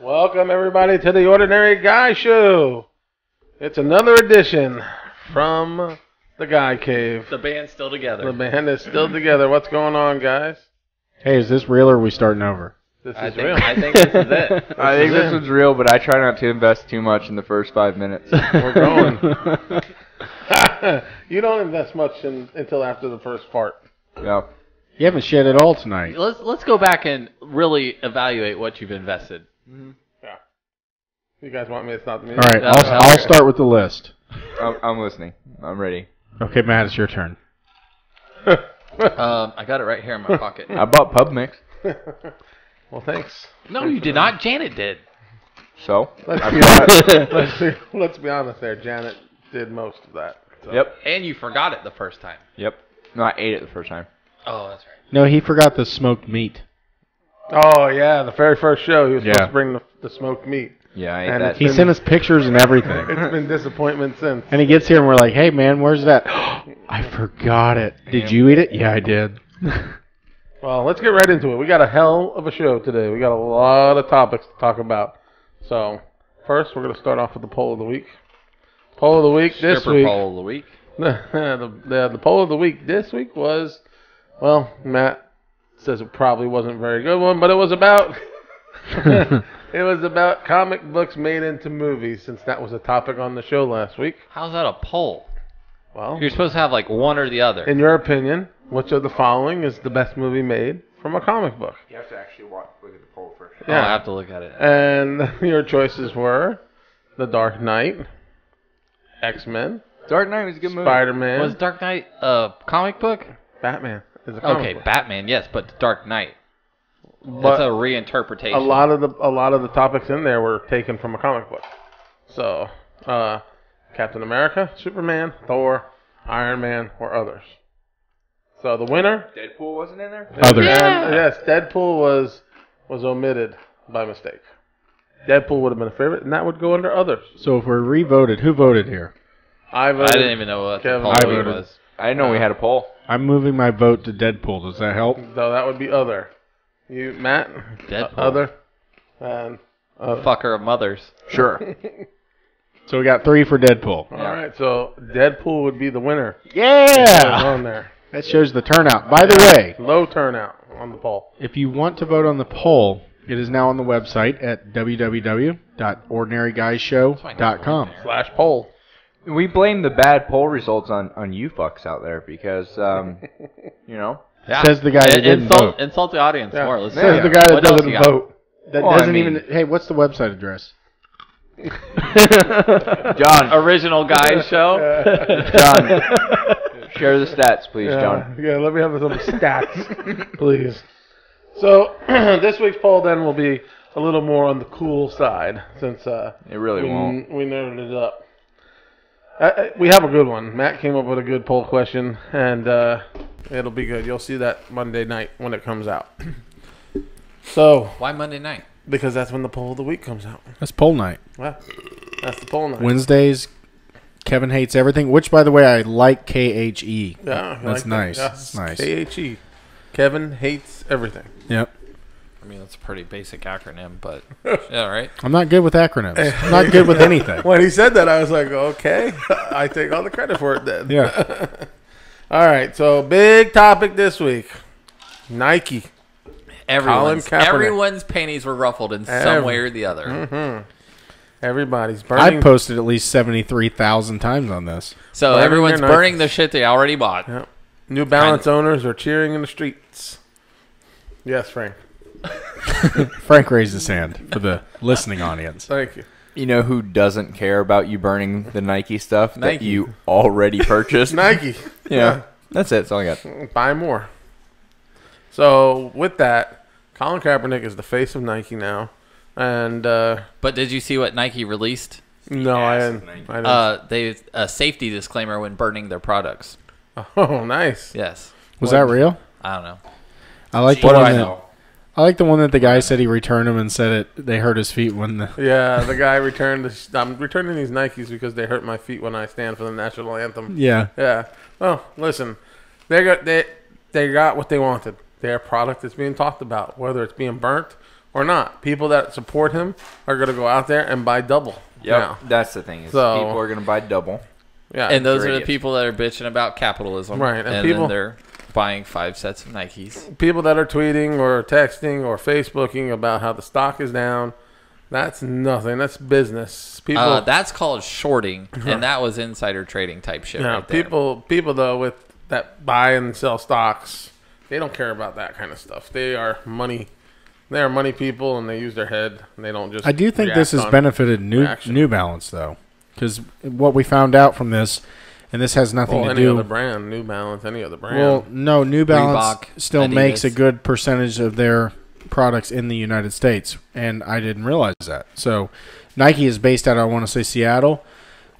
Welcome, everybody, to the Ordinary Guy Show. It's another edition from the Guy Cave. The band's still together. The band is still together. What's going on, guys? Hey, is this real or are we starting over? This I is think, real. I think this is it. I think this one's real, but I try not to invest too much in the first 5 minutes. We're going. You don't invest much until after the first part. Yeah. You haven't shed at all tonight. Let's go back and really evaluate what you've invested. Yeah. You guys want me to stop the All music? right, I'll start with the list. I'm listening. I'm ready. Okay, Matt, it's your turn. I got it right here in my pocket. I bought Pub Mix, Well, thanks. No, you did not. Janet did. so Let's be honest there. Janet did most of that. So. Yep. And you forgot it the first time. Yep. No, I ate it the first time. Oh, that's right. No, he forgot the smoked meat. Oh, yeah, the very first show, he was supposed Yeah. to bring the smoked meat. Yeah, I ate And that. He sent us pictures and everything. It's been disappointment since. And he gets here and we're like, hey, man, where's that? I forgot it. Did you eat it? Yeah, I did. Well, let's get right into it. We got a hell of a show today. We got a lot of topics to talk about. So, first, we're going to start off with the poll of the week. Poll of the week this Stripper week. poll of the week. The poll of the week this week was, well, Matt says it probably wasn't a very good one, but it was about comic books made into movies, since that was a topic on the show last week. How's that a poll? Well, You're supposed to have like one or the other. in your opinion, which of the following is the best movie made from a comic book? You have to actually look at the poll first. Oh, I have to look at it. And your choices were The Dark Knight, X-Men, Dark Knight was a good movie. Spider-Man, Was Dark Knight a comic book? Batman is a comic Okay, book. Batman, yes, but The Dark Knight. That's But a reinterpretation. a lot of the topics in there were taken from a comic book. So, Captain America, Superman, Thor, Iron Man, or others. So the winner, Deadpool wasn't in there? Others. and yes, Deadpool was omitted by mistake. Deadpool would have been a favorite, and that would go under others. So if we're re-voted, who voted here? I I voted. didn't even know what the Kevin. poll I of the week voted. was. I didn't know we had a poll. I'm moving my vote to Deadpool. Does that help? So that would be other. You, Matt, Deadpool. other, and other. Fucker of mothers. Sure. So we got 3 for Deadpool. All right, so Deadpool would be the winner. Yeah! On there. That shows the turnout. By the way, Low turnout on the poll. if you want to vote on the poll, it is now on the website at www.ordinaryguyshow.com. /poll. We blame the bad poll results on you fucks out there because, you know. Yeah. Says the guy that didn't vote. Insult the audience Yeah. more. Let's Says see. the guy that What else doesn't you got? vote. That Well, I doesn't mean- even... Hey, what's the website address? John, Original guys show. John, share the stats, please, John. Yeah, let me have some stats, please. So this week's poll then will be a little more on the cool side, since It really won't. we nerded it up. We have a good one. Matt came up with a good poll question, and it'll be good. You'll see that Monday night when it comes out. So, Why Monday night? because that's when the poll of the week comes out. That's poll night. Well, that's the poll night. Wednesdays, Kevin hates everything, which, by the way, I like KHE. Yeah, I That's like nice. That. That's nice. KHE. Kevin hates everything. Yep. I mean, that's a pretty basic acronym, but yeah, right. I'm not good with acronyms. I'm not good with anything. When he said that, I was like, okay, I take all the credit for it then. Yeah. All right, so big topic this week. Nike. Colin Kaepernick. Everyone's panties were ruffled in some way or the other. Everybody's burning. I posted at least 73,000 times on this. So Burning everyone's their burning Nikes. the shit they already bought. Yep. New Balance owners are cheering in the streets. Yes, Frank. Frank raised his hand for the listening audience. Thank you. You know who doesn't care about you burning the Nike stuff that Nike. you already purchased? Nike. Yeah. That's it. That's all I got. Buy more. So, with that, Colin Kaepernick is the face of Nike now. And, But did you see what Nike released? no, I didn't. They a safety disclaimer when burning their products. Oh, nice. Yes. Was that real? I don't know. I like the What do one I that know? I like the one that the guy said he returned them and said they hurt his feet when the Yeah, the guy returned. I'm returning these Nikes because they hurt my feet when I stand for the national anthem. yeah. Yeah. Well, listen, they got what they wanted. Their product is being talked about, whether it's being burnt or not. People that support him are going to go out there and buy double. Yep, now. that's the thing. Is So- people are going to buy double. Yeah, And those are the idiots. people that are bitching about capitalism. Right, and And people- then they're buying 5 sets of Nikes. people that are tweeting or texting or Facebooking about how the stock is down. That's nothing. That's business. People, That's called shorting, and that was insider trading type shit right there. people though with that buy and sell stocks, they don't care about that kind of stuff. They are money. They are money people, and they use their head. And they don't just. I do think react this has on benefited reaction. New Balance though, because what we found out from this, and this has nothing Well, to any do. other brand, New Balance, any other brand. Well, no, New Balance Reebok, still makes a Adidas. good percentage of their products in the United States, and I didn't realize that. So, Nike is based out of, I want to say, Seattle,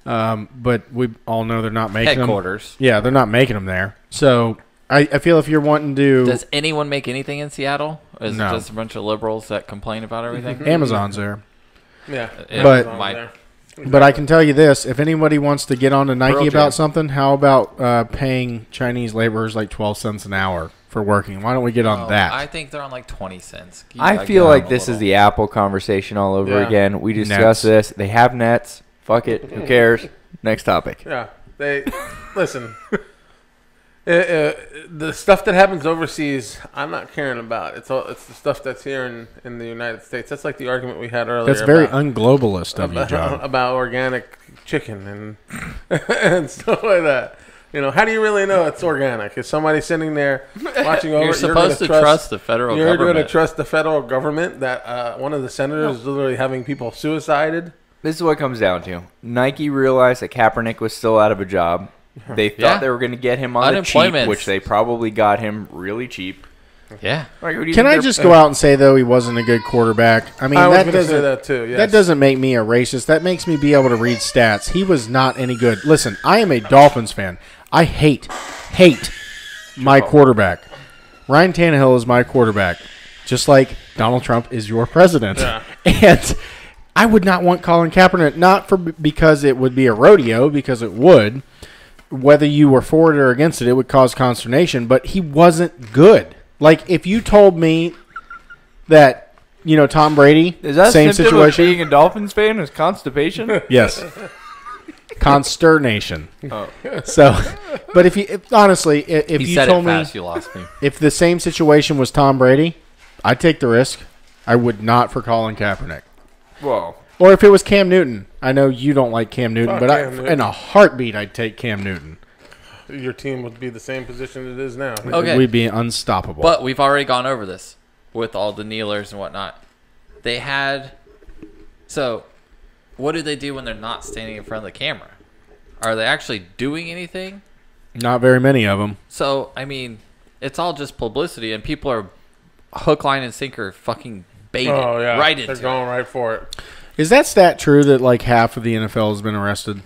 but we all know they're not making Headquarters. them. Yeah, they're not making them there. So, I feel if you're wanting to, Does anyone make anything in Seattle? Or is No. it just a bunch of liberals that complain about everything? Amazon's there. yeah, But- Amazon's my- there. But I can tell you this: if anybody wants to get on to Nike Pearl about Jam. something, how about paying Chinese laborers like 12 cents an hour for working? Why don't we get on Oh, that? I think they're on like 20 cents. Keep I that feel down like a this is little. the Apple conversation all over Yeah. again. We discussed Nets. this. They have nets. Fuck it. Who cares? Next topic. Yeah, they listen. The stuff that happens overseas, I'm not caring about. It's the stuff that's here in the United States. That's like the argument we had earlier. That's very about, unglobalist of you, John. about organic chicken and and stuff like that. You know, how do you really know it's organic? Is somebody sitting there watching over? You're supposed to trust the federal You're government. going to trust the federal government that one of the senators is literally having people suicided. This is what it comes down to. Nike realized that Kaepernick was still out of a job. They thought Yeah. they were going to get him on the cheap, Unemployment's- which they probably got him really cheap. Yeah. Like, who do you Can think I they're- just go out and say though he wasn't a good quarterback? I mean I was that going to say doesn't that too. Yes. that doesn't make me a racist. That makes me be able to read stats. He was not any good. Listen, I am a Dolphins fan. I hate my quarterback. Ryan Tannehill is my quarterback, just like Donald Trump is your president. Yeah. And I would not want Colin Kaepernick, not for because it would be a rodeo, because it would. Whether you were for it or against it, it would cause consternation. But he wasn't good. Like if you told me that, you know, Tom Brady, Is that same a symptom situation. of being a Dolphins fan is constipation? Yes. Consternation. Oh. So, but honestly, if He you said told it me fast. You lost me. if the same situation was Tom Brady, I'd take the risk. I would not for Colin Kaepernick. Whoa. Or if it was Cam Newton. I know you don't like Cam Newton, Fuck but Cam Newton. in a heartbeat, I'd take Cam Newton. Your team would be the same position it is now. Okay. We'd be unstoppable. But we've already gone over this with all the kneelers and whatnot. They had. So, what do they do when they're not standing in front of the camera? Are they actually doing anything? Not very many of them. So, I mean, it's all just publicity, and people are hook, line, and sinker fucking baited Oh yeah, right they're into going it. right for it. Is that stat true that like half of the NFL has been arrested?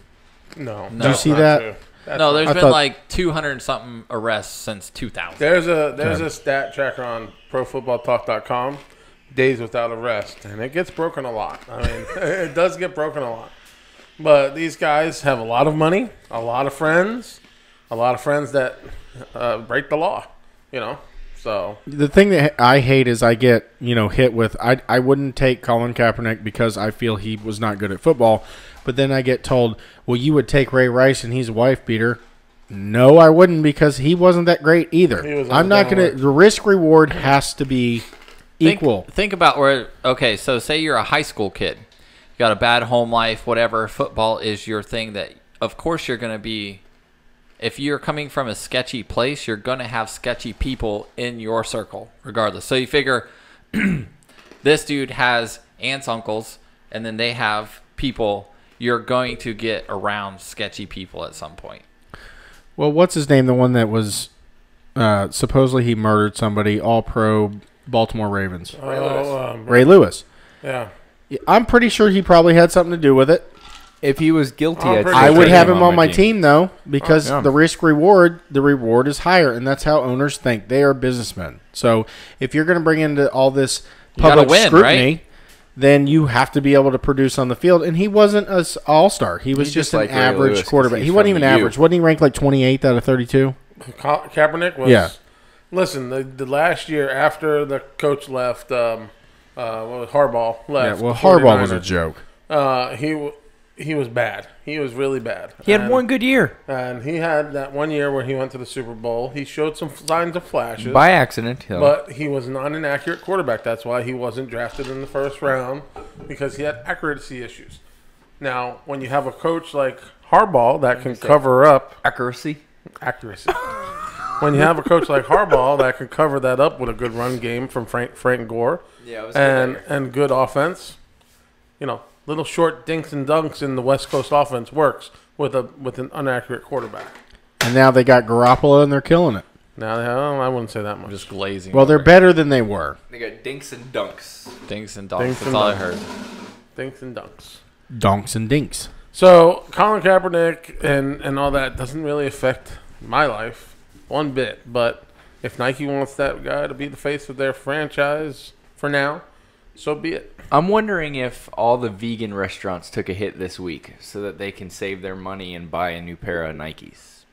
No, Did you that's see not that? true. That's No, not- there's I been thought- like 200 and something arrests since 2000. There's Okay. a stat tracker on ProFootballTalk.com, days without arrest, and it gets broken a lot. I mean, it does get broken a lot. But these guys have a lot of money, a lot of friends that break the law. You know, so The thing that I hate is I get, hit with I wouldn't take Colin Kaepernick because I feel he was not good at football, but then I get told, well, you would take Ray Rice and he's a wife beater. No, I wouldn't because he wasn't that great either. He was I'm not going to downward. the risk reward has to be equal. Think about where. Okay, so say you're a high school kid, you got a bad home life, whatever. Football is your thing. That of course you're going to be. If you're coming from a sketchy place, you're going to have sketchy people in your circle, regardless. So you figure this dude has aunts, uncles, and then they have people. You're going to get around sketchy people at some point. Well, what's his name? The one that was supposedly he murdered somebody, all pro Baltimore Ravens. Ray Lewis. Yeah. I'm pretty sure he probably had something to do with it. If he was guilty, I'm I'd pretty I sure would take have him on my team though, because Oh, yeah. the reward is higher, and that's how owners think. They are businessmen. So if you're going to bring into all this gotta public win, scrutiny, right? then you have to be able to produce on the field. And he wasn't an all-star. He was He's just just an like Ray average Lewis 'cause quarterback. he's He wasn't from even the U. average. Wasn't he ranked like 28th out of 32? Kaepernick was. Yeah. Listen, the last year after the coach left, Harbaugh left. Yeah, well, the Harbaugh was a 49ers. joke. He was bad. He was really bad. He had one good year. And he had that 1 year where he went to the Super Bowl. He showed some signs of flashes. By accident, though. But he was not an accurate quarterback. That's why he wasn't drafted in the first round, because he had accuracy issues. Now, when you have a coach like Harbaugh that can cover up accuracy. When you have a coach like Harbaugh that can cover that up with a good run game from Frank Gore and good offense, little short dinks and dunks in the West Coast offense works with an inaccurate quarterback. And now they got Garoppolo, and they're killing it. Now, I wouldn't say that much. Just glazing. Well, they're better than they were. They got dinks and dunks. Dinks and donks. That's all I heard. Dinks and dunks. Donks and dinks. So, Colin Kaepernick and all that doesn't really affect my life one bit. But if Nike wants that guy to be the face of their franchise for now, so be it. I'm wondering if all the vegan restaurants took a hit this week so that they can save their money and buy a new pair of Nikes.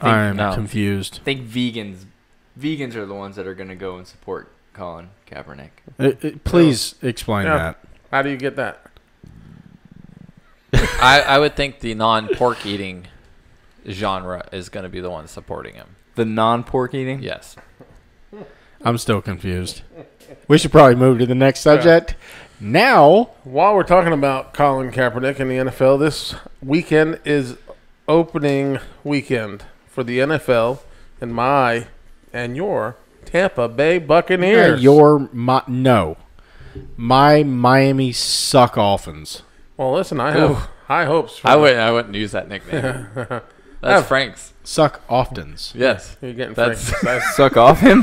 I'm confused. I think vegans are the ones that are going to go and support Colin Kaepernick. Please explain that. How do you get that? I would think the non-pork eating genre is going to be the one supporting him. The non-pork eating? Yes. I'm still confused. We should probably move to the next subject. Now, while we're talking about Colin Kaepernick and the NFL, this weekend is opening weekend for the NFL and my and your Tampa Bay Buccaneers. My Miami suck Dolphins. Well, listen, I have high hopes. I wouldn't use that nickname. That's Frank's. Suck oftens. Yes. You're getting Frank's. Suck off him?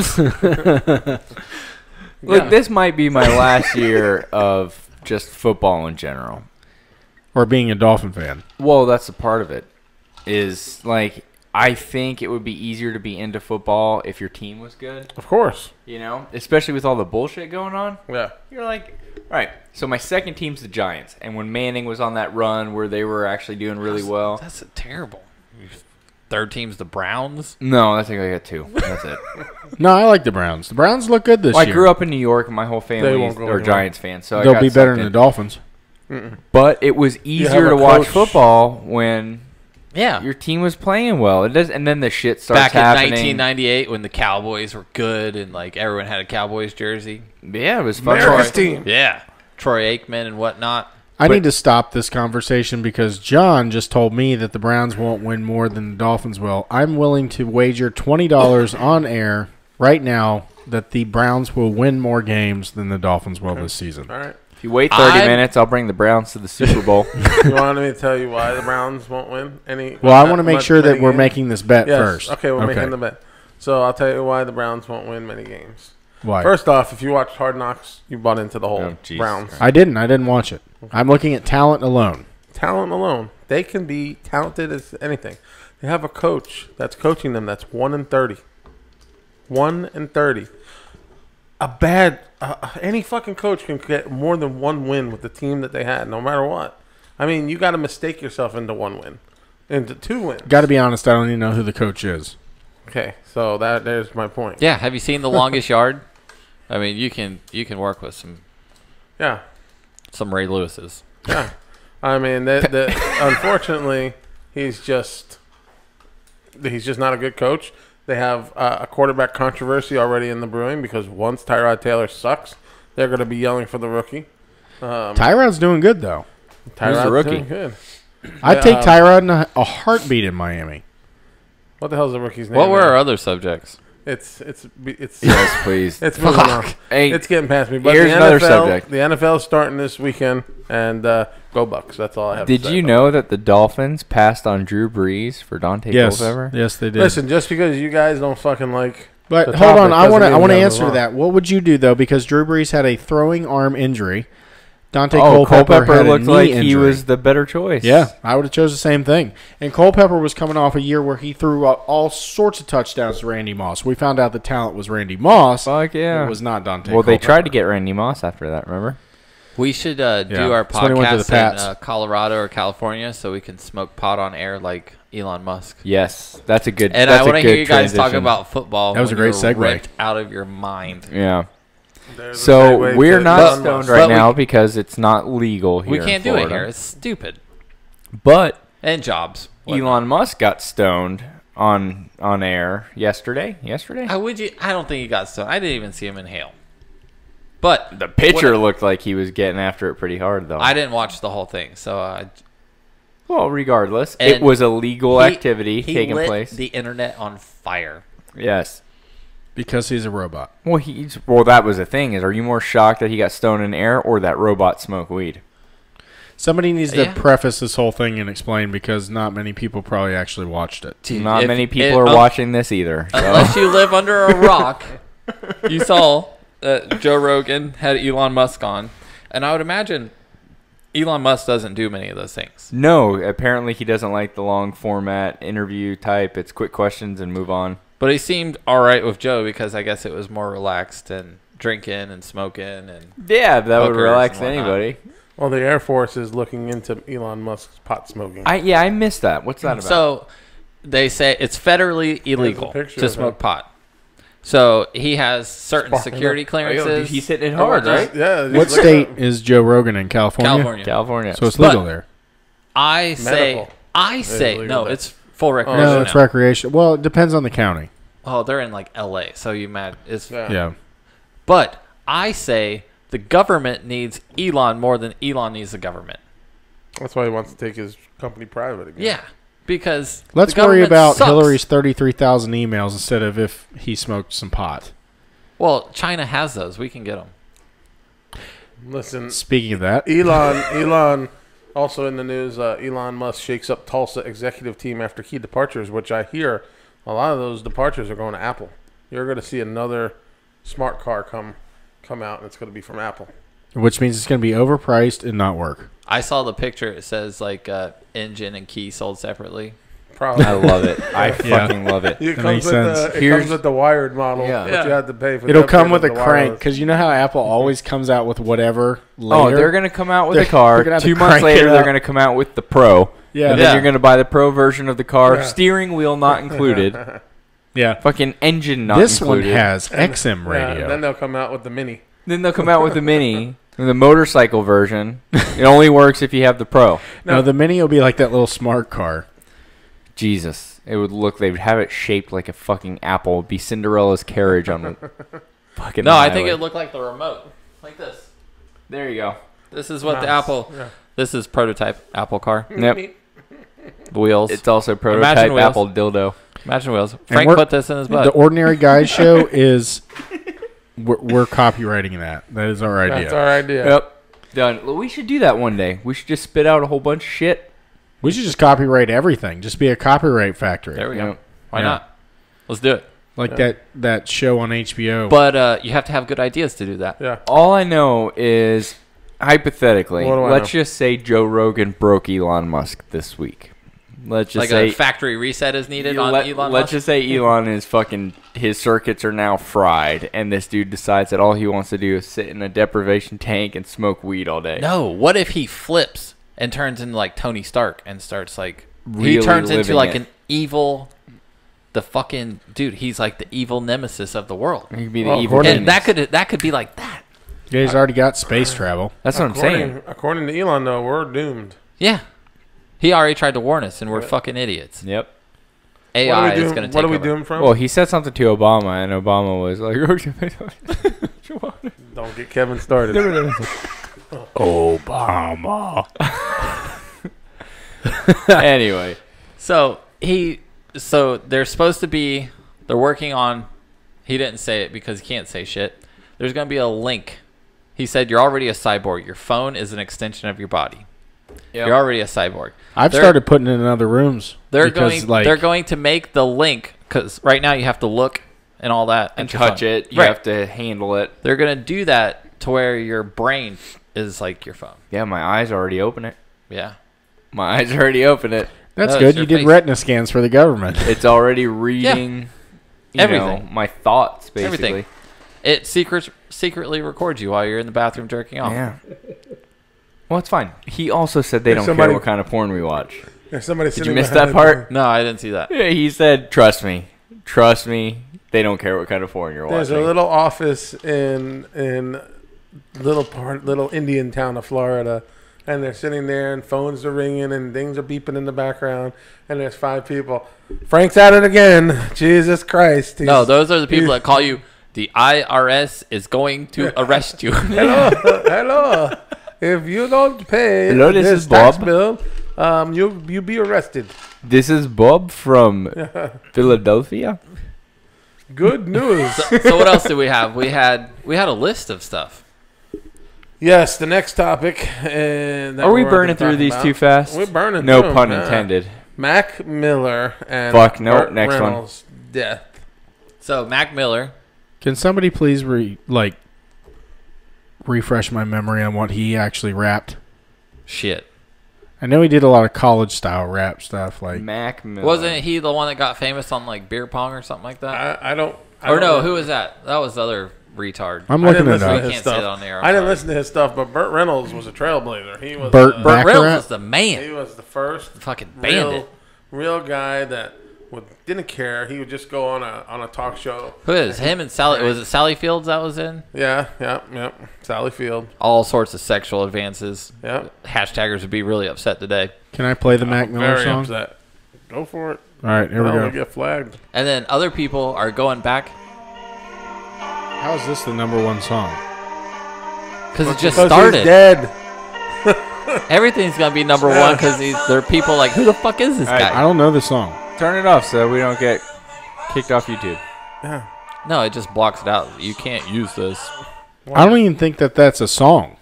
Look, this might be my last year of just football in general. Or being a Dolphin fan. Well, that's a part of it. Is, like, I think it would be easier to be into football if your team was good. Of course. Especially with all the bullshit going on. Yeah. You're like, all right, so my second team's the Giants. And when Manning was on that run where they were actually doing really well. That's terrible. Third team's the Browns? No, I think I got two. That's it. No, I like the Browns. The Browns look good this year. I grew up in New York, and my whole family are Giants fans. So they'll be better than the Dolphins. But it was easier to watch football when your team was playing well. And then the shit starts happening. Back in 1998 when the Cowboys were good and like everyone had a Cowboys jersey. Yeah, it was fun. America's team. Yeah. Troy Aikman and whatnot. I need to stop this conversation because John just told me that the Browns won't win more than the Dolphins will. I'm willing to wager $20 on air right now that the Browns will win more games than the Dolphins will this season. All right. If you wait 30 minutes, I'll bring the Browns to the Super Bowl. You wanted me to tell you why the Browns won't win any? Well, I want to make sure that we're making this bet first. Okay, we're making the bet. So I'll tell you why the Browns won't win many games. Why? First off, if you watched Hard Knocks, you bought into the whole Browns. I didn't. I didn't watch it. I'm looking at talent alone. Talent alone. They can be talented as anything. They have a coach that's coaching them that's 1-30. 1-30. Any fucking coach can get more than one win with the team that they had, no matter what. I mean, you got to mistake yourself into one win, into two wins. Got to be honest, I don't even know who the coach is. Okay, so there's my point. Yeah, have you seen The Longest Yard? I mean, you can work with some Ray Lewis's. Yeah, I mean, unfortunately, he's just not a good coach. They have a quarterback controversy already in the brewing because once Tyrod Taylor sucks, they're going to be yelling for the rookie. Tyrod's doing good though. Tyrod's the rookie. doing good. I'd take Tyrod in a heartbeat in Miami. What the hell's the rookie's name? What were our other subjects? It's yes, please. It's moving on. Hey, it's getting past me. But here's another subject. The NFL is starting this weekend, and go Bucks. That's all I have to say. Did you know that the Dolphins passed on Drew Brees for Dante Culpepper? Yes, they did. Listen, just because you guys don't fucking like. But hold on, I want to answer that. What would you do though? Because Drew Brees had a throwing arm injury. Dante Culpepper had looked a knee like injury. He was the better choice. Yeah, I would have chose the same thing. And Culpepper was coming off a year where he threw all sorts of touchdowns to Randy Moss. We found out the talent was Randy Moss. Fuck yeah. It was not Dante Well, Culpepper. they tried to get Randy Moss after that, remember? We should do our podcast in Colorado or California so we can smoke pot on air like Elon Musk. Yes, that's a good. And I want to hear you guys talk about football. That was a great segue. Ripped out of your mind. Yeah. So we're not stoned right now because it's not legal here. We can't in do Florida. it here. It's stupid. But And jobs. Elon Musk got stoned on air yesterday. I don't think he got stoned. I didn't even see him inhale. But The pitcher looked like he was getting after it pretty hard, though. I didn't watch the whole thing, so well, regardless, it was a legal activity taking lit place. The internet on fire. Yes. Because he's a robot. Well, that was the thing. Are you more shocked that he got stoned in air or that robot smoked weed? Somebody needs to preface this whole thing and explain, because not many people probably actually watched it. Dude, not many people are watching this either. So. Unless you live under a rock. You saw that Joe Rogan had Elon Musk on, and I would imagine Elon Musk doesn't do many of those things. No, apparently he doesn't like the long format interview type. It's quick questions and move on. But he seemed all right with Joe because I guess it was more relaxed and drinking and smoking and that would relax anybody. Well, the Air Force is looking into Elon Musk's pot smoking. I missed that. What's that about? So they say it's federally illegal to smoke pot. So he has certain security clearances. He's hitting it hard, right? Yeah. What state is Joe Rogan in? California? California. So it's legal there. I say no, it's full recreation. No, it's recreation. Well, it depends on the county. Oh, they're in like L.A., so it's yeah. But I say the government needs Elon more than Elon needs the government. That's why he wants to take his company private again. Yeah, because let's worry about Hillary's 33,000 emails instead of if he smoked some pot. Well, China has those. We can get them. Listen. Speaking of that, Elon. Also in the news, Elon Musk shakes up Tulsa executive team after key departures, which I hear a lot of those departures are going to Apple. You're going to see another smart car come out, and it's going to be from Apple. Which means it's going to be overpriced and not work. I saw the picture. It says like engine and key sold separately. Probably. I love it. I fucking love it. It comes with the wired model, but you have to pay for. It'll come with a crank, because you know how Apple always comes out with whatever later? Oh, they're going to come out with a car. 2 months later, they're going to come out with the Pro. Yeah. And then you're going to buy the Pro version of the car. Yeah. Steering wheel not included. Yeah. Fucking engine not this included. This one has XM radio. Yeah, then they'll come out with the Mini. Then they'll come out with the Mini. The motorcycle version. It only works if you have the Pro. No, the Mini will be like that little smart car. Jesus. It would look, they would have it shaped like a fucking apple. It'd be Cinderella's carriage on the fucking highway. I think it would look like the remote. Like this. There you go. This is what the Apple, this is prototype Apple car. Yep. The wheels. It's also prototype Apple dildo. Imagine wheels. Frank put this in his butt. The Ordinary Guys show is, we're copywriting that. That is our idea. That's our idea. Yep. Done. We should do that one day. We should just spit out a whole bunch of shit. We should just copyright everything. Just be a copyright factory. There we go. Why not? Let's do it. Like that show on HBO. But you have to have good ideas to do that. Yeah. All I know is, hypothetically, let's know? just say Joe Rogan broke Elon Musk this week. Let's just say a factory reset is needed on Elon Musk. Let's just say Elon is his circuits are now fried, and this dude decides that all he wants to do is sit in a deprivation tank and smoke weed all day. No, what if he flips and turns into like Tony Stark and starts like really he turns into like it. an evil, the fucking dude. He's like the evil nemesis of the world. He could be the evil, and that could be like that. Yeah, he's already got space travel. That's what I'm saying. According to Elon, though, we're doomed. Yeah, he already tried to warn us, and we're fucking idiots. Yep. AI is going to take What are we over. doing from? Well, he said something to Obama, and Obama was like, "Don't get Kevin started." Obama. Anyway, so they're supposed to be. They're working on. He didn't say it because he can't say shit. There's going to be a link. He said you're already a cyborg. Your phone is an extension of your body. Yep. You're already a cyborg. I've started putting it in other rooms. They're going to make the link, because right now you have to look and all that and touch it. You have to handle it. They're going to do that to where your brain is like your phone. Yeah, my eyes already open it. Yeah. My eyes already open it. That's good. You did retina scans for the government. It's already reading everything. My thoughts, basically. Everything. It secretly records you while you're in the bathroom jerking off. Yeah. Well, it's fine. He also said they don't care what kind of porn we watch. Did you miss that part? No, I didn't see that. Yeah, he said, trust me. They don't care what kind of porn you're There's watching. a little office in little Indian town of Florida, and they're sitting there, and phones are ringing, and things are beeping in the background, and there's 5 people. Frank's at it again. Jesus Christ! No, those are the people that call you. The IRS is going to arrest you. Hello. If you don't pay Hello, this this is tax Bob. bill, you be arrested. This is Bob from Philadelphia. Good news. So what else did we have? We had a list of stuff. Yes, the next topic. Are we burning through these too fast? We're burning No through 'em, pun yeah. intended. Mac Miller and Fuck, no, Burt next one. Reynolds' death. So Mac Miller. Can somebody please refresh my memory on what he actually rapped? Shit. I know he did a lot of college style rap stuff. Like, Mac Miller. Wasn't he the one that got famous on like beer pong or something like that? I don't. Or no, who was that? That was the other retard. I'm I looking didn't it listen to up. his Can't say stuff. it on there, I'm I didn't sorry. listen to his stuff, but Burt Reynolds was a trailblazer. He was Burt uh, Burt Reynolds Baccarat? was the man. he was the first Fucking bandit. real guy that didn't care. He would just go on a talk show. Who is him and Sally? Was it Sally Fields that was in? Yeah. Sally Field. All sorts of sexual advances. Yeah. Hashtaggers would be really upset today. Can I play the Mac Miller Very song? upset. Go for it. All right, here we No, go. we get flagged. And then other people are going back How is this the #1 song? because it just Because started. he's dead. Everything's gonna be #1 because there are people like, who the fuck is this All right, I guy? don't know the song. Turn it off so we don't get kicked off YouTube. Yeah. No, it just blocks it out. You can't use this. I don't even think that that's a song.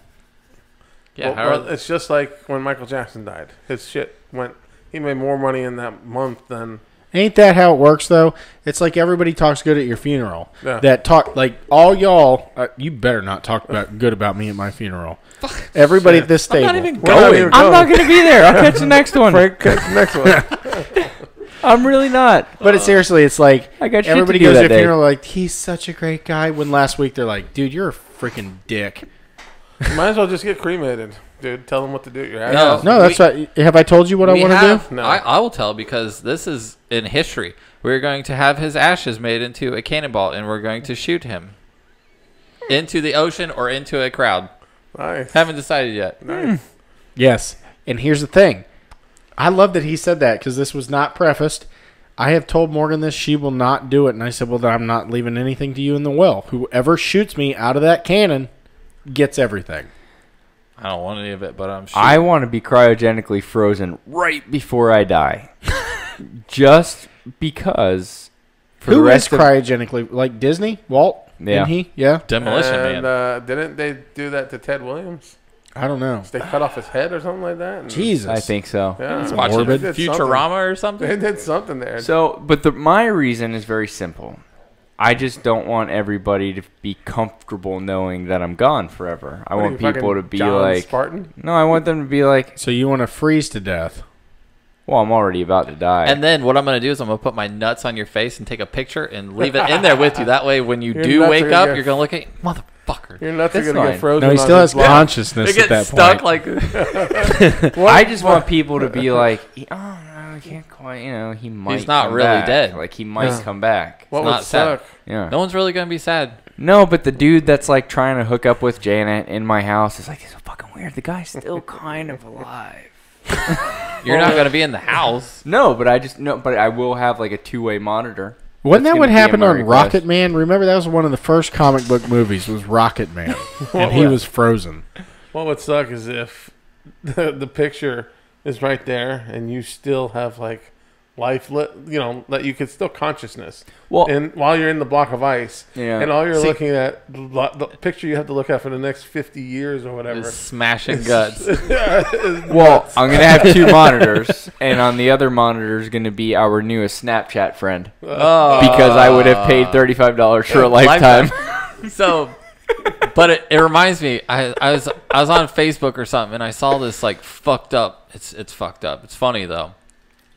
Yeah, Well, it's just like when Michael Jackson died. His shit went. He made more money in that month than. Ain't that how it works, though? It's like everybody talks good at your funeral. Yeah. That talk, like, all y'all, you better not talk good about me at my funeral. Everybody at this table. not even We're not going. even I'm not going to be there. I'll catch the next one. Frank, catch the next one. I'm really not. But it's seriously, it's like I got shit everybody to do goes to that your day. funeral like, he's such a great guy. When last week they're like, dude, you're a freaking dick. Might as well just get cremated, dude. Tell them what to do. You're No. asking. No, that's right. Have I told you what I want to do? No. I will tell because this is in history. We're going to have his ashes made into a cannonball, and we're going to shoot him into the ocean or into a crowd. Nice. Haven't decided yet. Nice. Yes. And here's the thing. I love that he said that because this was not prefaced. I have told Morgan this. She will not do it. And I said, well, then I'm not leaving anything to you in the will. Whoever shoots me out of that cannon gets everything. I don't want any of it, but I'm sure. I want to be cryogenically frozen right before I die. Just because. For Who the is rest of, cryogenically? Like Disney? Walt? Yeah. Isn't he? Yeah. Demolition And Man. didn't they do that to Ted Williams? I don't know. They cut off his head or something like that. And Jesus. I think so. Yeah. Watching morbid. They did Futurama or something. They something. did something there. So, but my reason is very simple. I just don't want everybody to be comfortable knowing that I'm gone forever. I What are want you, people fucking to be John like, Spartan. no, I want them to be like, So you want to freeze to death? well, I'm already about to die. And then what I'm going to do is I'm going to put my nuts on your face and take a picture and leave it in there with you. That way, when you Your do nuts are wake gonna up, get- you're going to look at motherfucker. Your nuts That's are gonna fine. get frozen. No, he on still his has block. consciousness They at get that stuck point. like. I just want people to be like, oh, no, I can't quite, he might not come really back. dead. Like, he might Yeah. come back. What It's would not sad. suck? Yeah. No one's really going to be sad. No, but the dude that's, like, trying to hook up with Janet in my house is like, this is fucking weird. The guy's still kind of alive. You're not going to be in the house. No, but I will have, like, a two-way monitor. Wasn't That's that what gonna be in happened my on request. Rocket Man? Remember, that was one of the first comic book movies, was Rocket Man. And he was frozen. What would suck is if the picture is right there and you still have like life, that you could still consciousness. Well, And while you're in the block of ice, Yeah. and all you're See- looking at, the picture you have to look at for the next 50 years or whatever. Is smashing guts. well, I'm going to have two monitors, and on the other monitor is going to be our newest Snapchat friend. Oh. Because I would have paid $35 for a lifetime. So, but it reminds me. I was on Facebook or something, and I saw this like fucked up. It's fucked up. It's funny though.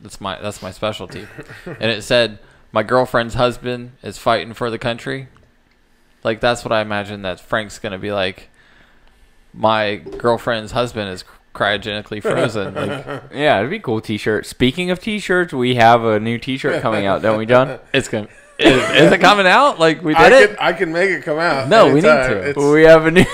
That's my specialty. And it said my girlfriend's husband is fighting for the country. Like that's what I imagine that Frank's gonna be like. My girlfriend's husband is cryogenically frozen. Like Yeah, it'd be a cool T-shirt. Speaking of T-shirts, we have a new T-shirt coming out, don't we, John? it's gonna. Is it coming out? Like we I did it? I can make it come out. No, we need anytime. to. It's- We have a new.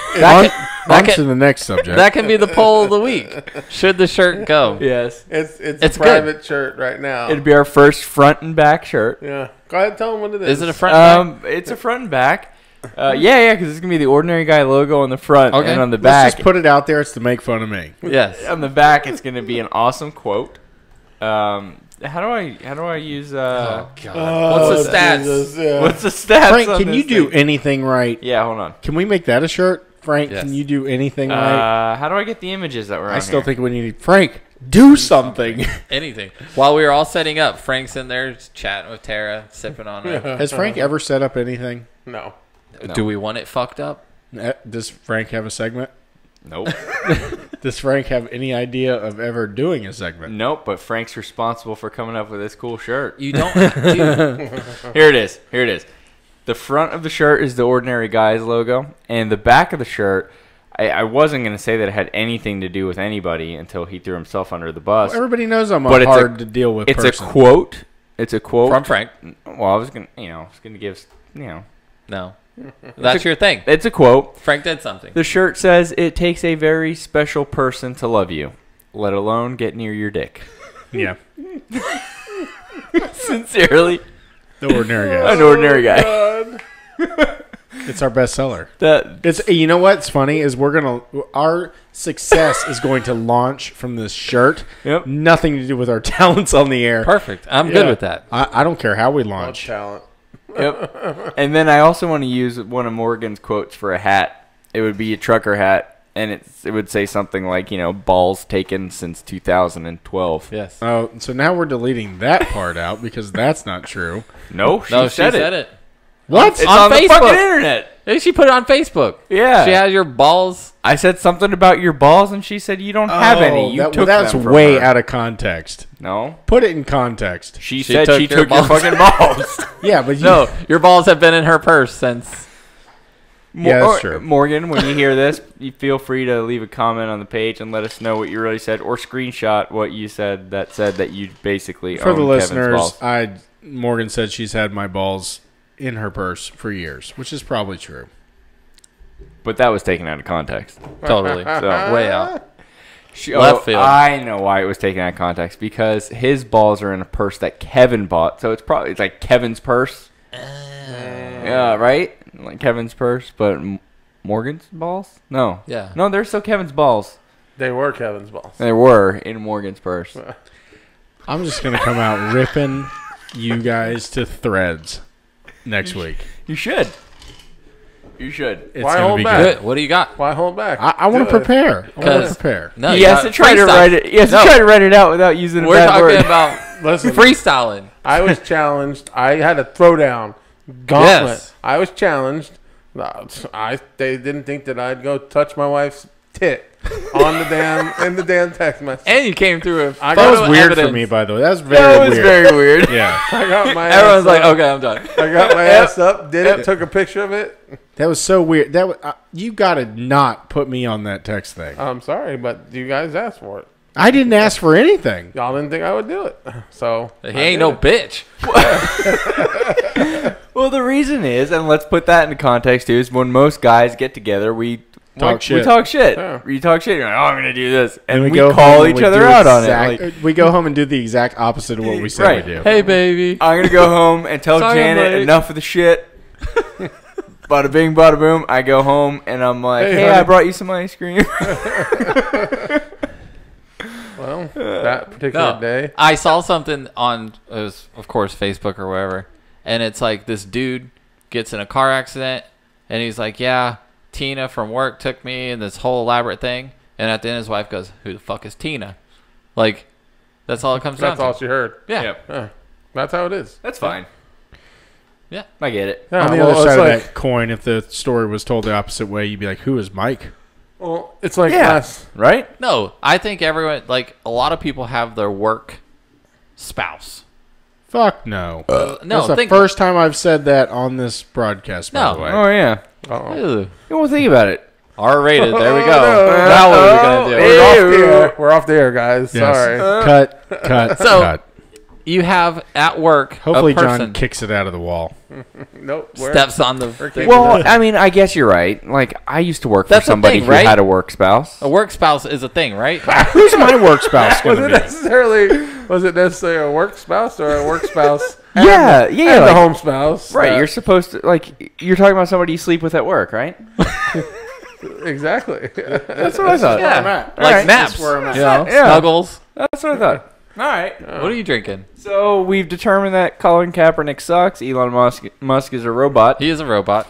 On to the next subject. That can be the poll of the week. Should the shirt go? Yes. It's It's a private shirt right now. It'd be our first front and back shirt. Yeah. Go ahead and tell them what it is. Is it a front? and back? It's a front and back. Yeah, because it's gonna be the Ordinary Guy logo on the front, Okay. and on the Let's back, just put it out there. It's to make fun of me. Yes. on the back, it's gonna be an awesome quote. How do I use? Oh, God. Oh, What's the stats? Jesus, yeah. What's the stats? Frank, on can this you do thing? anything right? Yeah, hold on. Can we make that a shirt? Frank, Yes. can you do anything right? How do I get the images that were on I still here? think we need Frank. Do something. Anything. While we were all setting up, Frank's in there chatting with Tara, sipping on it. Has Frank ever set up anything? No. No. Do we want it fucked up? Does Frank have a segment? Nope. Does Frank have any idea of ever doing a segment? Nope, but Frank's responsible for coming up with this cool shirt. You don't. Dude, Here it is. Here it is. The front of the shirt is the Ordinary Guys logo, and the back of the shirt, I wasn't going to say that it had anything to do with anybody until he threw himself under the bus. Well, everybody knows I'm But a it's hard to deal with It's person. a quote. It's a quote. from Frank. Well, I was going to give, No. That's your thing. It's a quote. Frank did something. The shirt says, "It takes a very special person to love you, let alone get near your dick." Yeah. Sincerely, The Ordinary Guy. an ordinary guy. God. It's our bestseller. That It's you know what's funny is our success is going to launch from this shirt. Yep. Nothing to do with our talents on the air. Perfect. I'm good Yeah. with that. I don't care how we All launch. talent. Yep. And then I also want to use one of Morgan's quotes for a hat. It would be a trucker hat, and it would say something like, balls taken since 2012. Yes. Oh, so now we're deleting that part out because that's not true. No, she No, said she it. said it. What? It's On on the Facebook. fucking internet. Hey, she put it on Facebook. Yeah. She has your balls. I said something about your balls, and she said you don't have any. You took that's them from way her. out of context. No. Put it in context. She She said took she your took your balls. fucking balls. Yeah, but you, No, your balls have been in her purse since. Yeah, that's true. Morgan, when you hear this, you feel free to leave a comment on the page and let us know what you really said, or screenshot what you said that you basically for own the Kevin's listeners, balls. Morgan said she's had my balls in her purse for years, which is probably true. But that was taken out of context. Totally. So Way out. Oh, Left field. I know why it was taken out of context, because his balls are in a purse that Kevin bought. So it's like Kevin's purse. Yeah, right? Like Kevin's purse, but Morgan's balls? No. Yeah. No, they're still Kevin's balls. They were Kevin's balls. They were in Morgan's purse. I'm just gonna come out ripping you guys to threads next week. You should. You should. It's Why gonna hold be back? good. Good. What do you got? Why hold back? I want to Do it. prepare. I want to 'Cause- prepare. No, He you has got to try to freestyle. write it. He has No. to try to write it out without using a We're bad talking word. about Listen, freestyling. I was challenged. I had a throwdown gauntlet. Yes. I was challenged. They didn't think that I'd go touch my wife's tit on the damn text message. And you came through with That was photo weird evidence. for me, by the way. That was very That was weird. very weird. Yeah, I got my Everyone's ass like, up. okay, I'm done. I got my ass up, did it, took a picture of it. that was so weird. That was, you got to not put me on that text thing. I'm sorry, but you guys asked for it. I didn't ask for anything. Y'all didn't think I would do it, so He I ain't did no it. bitch. Well, the reason is, and let's put that into context too, is when most guys get together, we Talk We shit. talk shit. Yeah. You talk shit. You're like, oh, I'm gonna do this, and we go call home and each we other do out on it. exact- Like, we go home and do the exact opposite of what we said Right. we do. Hey, baby. I'm gonna go home and tell Sorry I'm Janet late. enough of the shit. Bada bing, bada boom. I go home and I'm like, Hey, hey, honey. I brought you some ice cream. Well, that particular No, day, I saw something on, it was, of course, Facebook or wherever, and it's like this dude gets in a car accident, and he's like, yeah, Tina from work took me, and this whole elaborate thing, and at the end his wife goes, who the fuck is Tina? Like, that's all it comes that's down all to. she heard. Yeah. Yep. Yeah, that's how it is. That's fine. Yeah. I get it. Yeah, On the well, other it's side like, of that coin, if the story was told the opposite way, you'd be like, who is Mike? well, it's like Yeah. last. Right? No, I think everyone, like, a lot of people have their work spouse. Fuck no. No, That's the think. first time I've said that on this broadcast, by No. the way. Oh, yeah. Uh-oh. Ew. Well, think about it. R-rated. There we go. No. Now what are we gonna do? We're off the Ew. air. We're off the air, guys. Yes. Sorry. Cut, So- cut. you have at work Hopefully a person John kicks it out of the wall. Nope. steps on the thing. Well, I mean, I guess you're right. Like, I used to work That's for the somebody thing, who right? had a work spouse. A work spouse is a thing, right? Who's my work spouse Was going it to be? necessarily a work spouse or a work spouse? Yeah, and yeah, the like- home spouse. Right, you're supposed to, like, you're talking about somebody you sleep with at work, right? Exactly. That's what I thought. Yeah. I'm at. Like Alright. naps. That's where I'm at. You know, Yeah. snuggles. That's what I thought. All right. What are you drinking? So we've determined that Colin Kaepernick sucks. Elon Musk is a robot. He is a robot.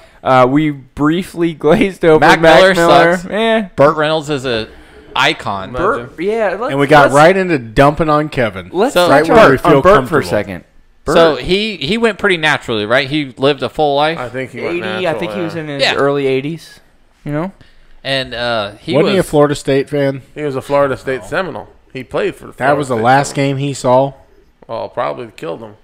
We briefly glazed over Mac Miller sucks. Eh. Burt Reynolds is a icon. Burt- Yeah. And we got right into dumping on Kevin. Let's So- touch Right where on, we feel on Burt for a comfortable. second. So he went pretty naturally, right? He lived a full life, I think he went 80. natural, I think he was in his Yeah. early 80s. You know. and he Wasn't he a was. Florida State fan? He was a Florida State Seminole. He played for the That Florida was the State last Seminoles. game he saw. Oh, probably killed him.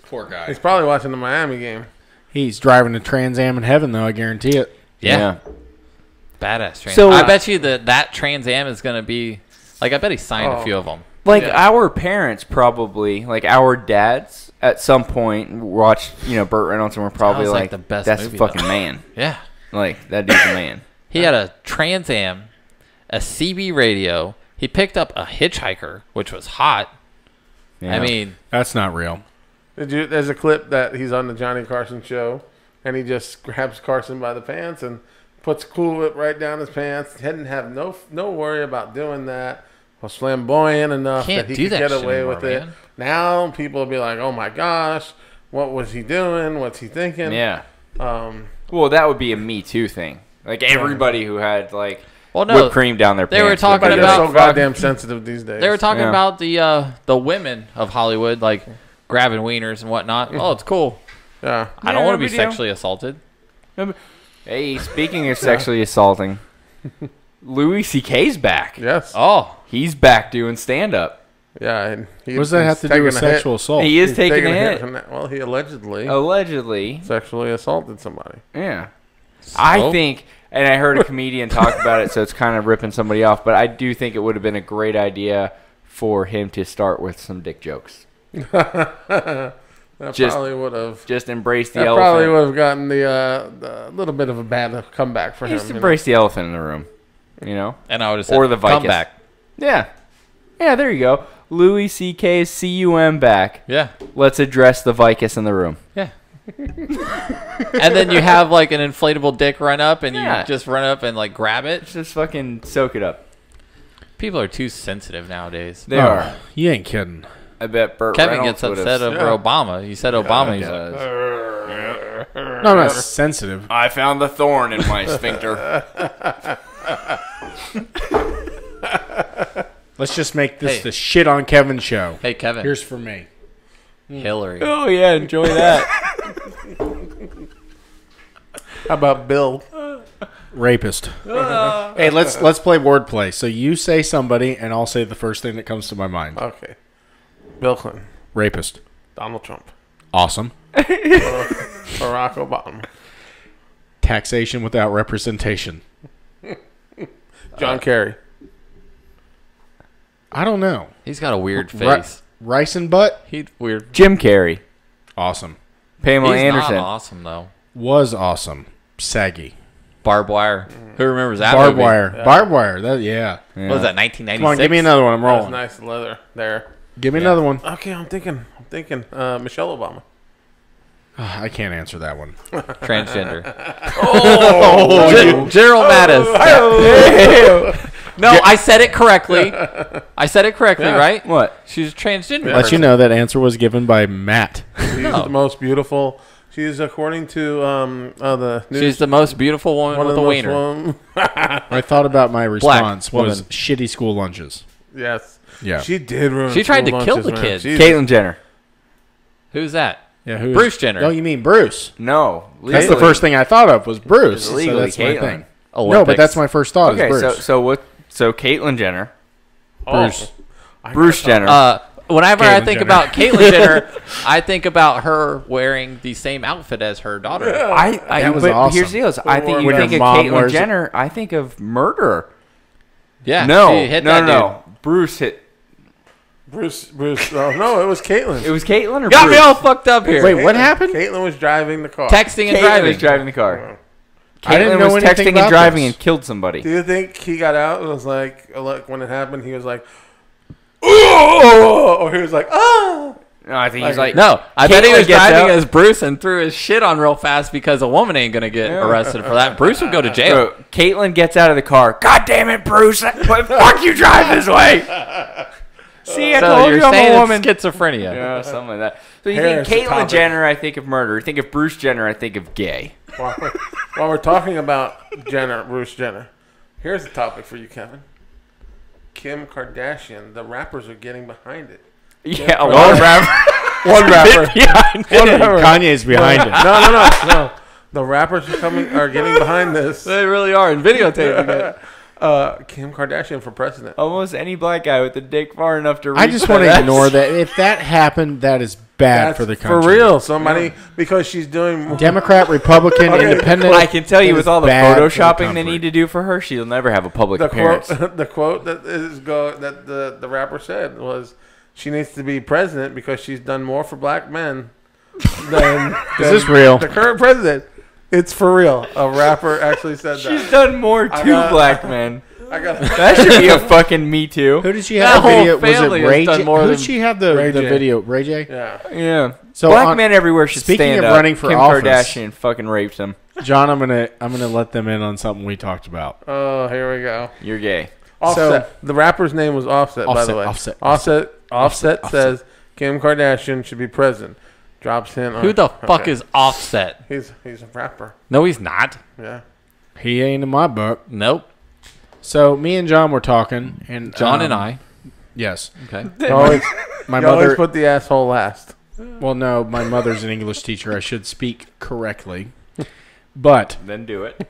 Poor guy. He's probably watching the Miami game. He's driving a Trans Am in heaven, though. I guarantee it. Yeah, badass Trans. So- I bet you that Trans Am is going to be like. I bet he signed a Oh. few of them. Like Yeah. our parents probably, like our dads, at some point watched, Burt Reynolds, and were probably Sounds like like, the best "That's movie, a fucking though." man." Yeah, Like that dude's a man. he had a Trans Am, a CB radio. He picked up a hitchhiker, which was hot. Yeah. I mean, That's not real. There's a clip that he's on the Johnny Carson show, and he just grabs Carson by the pants and puts Cool Whip right down his pants. Didn't have no worry about doing that. Was flamboyant enough Can't that he do could that get shit away anymore, with it. man. Now people will be like, "Oh my gosh, what was he doing? What's he thinking?" Yeah. Um, Well, that would be a Me Too thing. Like everybody who had like well, no, whipped cream down their they were pants. talking but would be they're about- so like, "Fuck." goddamn sensitive these days. they were talking Yeah. about the women of Hollywood, like grabbing wieners and whatnot. Oh, it's cool. Yeah. I don't Yeah, want to no be big deal. sexually assaulted. Hey, speaking of sexually assaulting, Louis C.K.'s back. Yes. Oh, He's back doing stand up. Yeah. And What does that have to do with sexual assault? He is He's taking a hit. from that. Well, he allegedly Allegedly. sexually assaulted somebody. Yeah. I think, and I heard a comedian talk about it, so it's kind of ripping somebody off, but I do think it would have been a great idea for him to start with some dick jokes. That Just- probably would have. Just embrace the That probably elephant. would have gotten the little bit of a bad comeback for him. Just you know? embrace the elephant in the room. You know? and I would have said, Or the Vicus. comeback. Yeah. Yeah, there you go. Louis C.K.'s CUM back. Yeah, Let's address the vicus in the room. yeah. And then you have like an inflatable dick run up, and Yeah. you just run up and like grab it. Just fucking soak it up. People are too sensitive nowadays. They Oh, are. You ain't kidding. I bet Burt Kevin Reynolds gets upset over Yeah. Obama. You said Obama. He's like, No, I'm not sensitive. I found the thorn in my sphincter. Let's just make this Hey. the shit on Kevin show. hey, Kevin, Here's for me. Hillary. Oh, yeah, enjoy that. How about Bill? Rapist. Hey, let's play wordplay. So you say somebody, and I'll say the first thing that comes to my mind. Okay. Bill Clinton. Rapist. Donald Trump. Awesome. Barack Obama. Taxation without representation. John Kerry. I don't know. He's got a weird Ri- face. rice and butt. He's weird. Jim Carrey. Awesome. Pamela He's Anderson. not awesome though. Was awesome. Saggy. Barbed Wire. Who remembers that? Barbed movie? wire. Yeah. Barbed wire. That yeah. What was that? 1996. Come on, give me another one. I'm That was rolling. nice leather there. Give me another one. Okay, I'm thinking. Michelle Obama. I can't answer that one. Transgender. General Mattis. No, I said it correctly. Yeah. Right? What? She's transgender. Let you know that answer was given by Matt. She's No. the most beautiful. She's according to the news. She's the most beautiful woman one with of a the wiener. most I thought about my response was woman. shitty school lunches. yes. Yeah. She did ruin. She tried school to kill lunches, the man. kid. Jesus. Caitlyn Jenner. Who's that? Yeah, who's Bruce Jenner. Oh, you mean Bruce? No. That's the legally. first thing I thought of was Bruce. It's So legally that's my Caitlyn. thing. Olympics. No, but that's my first thought. Okay, is so Bruce. so what? So Caitlyn Jenner, Oh. Bruce. Bruce Jenner. Whenever I Caitlyn think Jenner. about Caitlyn Jenner, I think about her wearing the same outfit as her daughter. That was but awesome. here's the deal: is I think you When think your of mom Caitlyn wears it. Jenner, I think of murder. Yeah. No, she hit no, that no. Bruce hit. Bruce. Oh, no, it was Caitlyn. It was Caitlyn or Got Bruce? me all fucked up here. Wait, what happened? Caitlyn was driving the car. Texting and Caitlyn driving. was driving the car. I didn't Caitlyn know was anything texting about and driving this. and killed somebody. Do you think he got out and was like when it happened, he was like, oh, or he was like, ah. No, I think he's like, No, I bet he Caitlyn was gets driving out. as Bruce and threw his shit on real fast because a woman ain't gonna get arrested for that. Bruce would go to jail. Bro, Caitlyn gets out of the car. God damn it, Bruce! Fuck you, drive this way. See, I So told you're you I'm saying a woman. it's schizophrenia. Yeah, something like that. So you Here's the think Caitlyn topic. Jenner, I think of murder. You think of Bruce Jenner, I think of gay. While we're talking about Bruce Jenner, here's the topic for you, Kevin. Kim Kardashian, the rappers are getting behind it. Yeah, a lot of rappers. One rapper. Kanye's behind it. No. The rappers are getting behind this. They really are in videotaping it. Kim Kardashian for president. Almost any black guy with a dick far enough to reach. I just want to ignore that. If that happened, that is bad for the country. For real. Somebody, because she's doing... Democrat, Republican, Okay. Independent. I can tell you, it with is all the bad for the photoshopping they country. need to do for her, she'll never have a public The appearance. quote that the rapper said was, she needs to be president because she's done more for black men than Is this real? the current president. It's for real. A rapper actually said She's that. done more to got- black men. I got That should be a fucking Me Too. Who did she That have the whole video? Was family it has Ray done J? more Who than did she have the Ray J. video? Ray J? Yeah. Yeah. So Black on- men everywhere should speaking stand of up. running for Kim office- Kardashian fucking raped him. John, I'm gonna let them in on something we talked about. Oh, here we go. You're gay. Offset. The rapper's name was Offset, by the way. Offset says Kim Kardashian should be president. Drops in on... Who the fuck Okay. is Offset? He's a rapper. No, he's not. Yeah. He ain't in my book. Nope. So me and John were talking, and John and I. Yes, Okay. Always, my you always mother. put the asshole last. Well, no, my mother's an English teacher. I should speak correctly. But Then do it.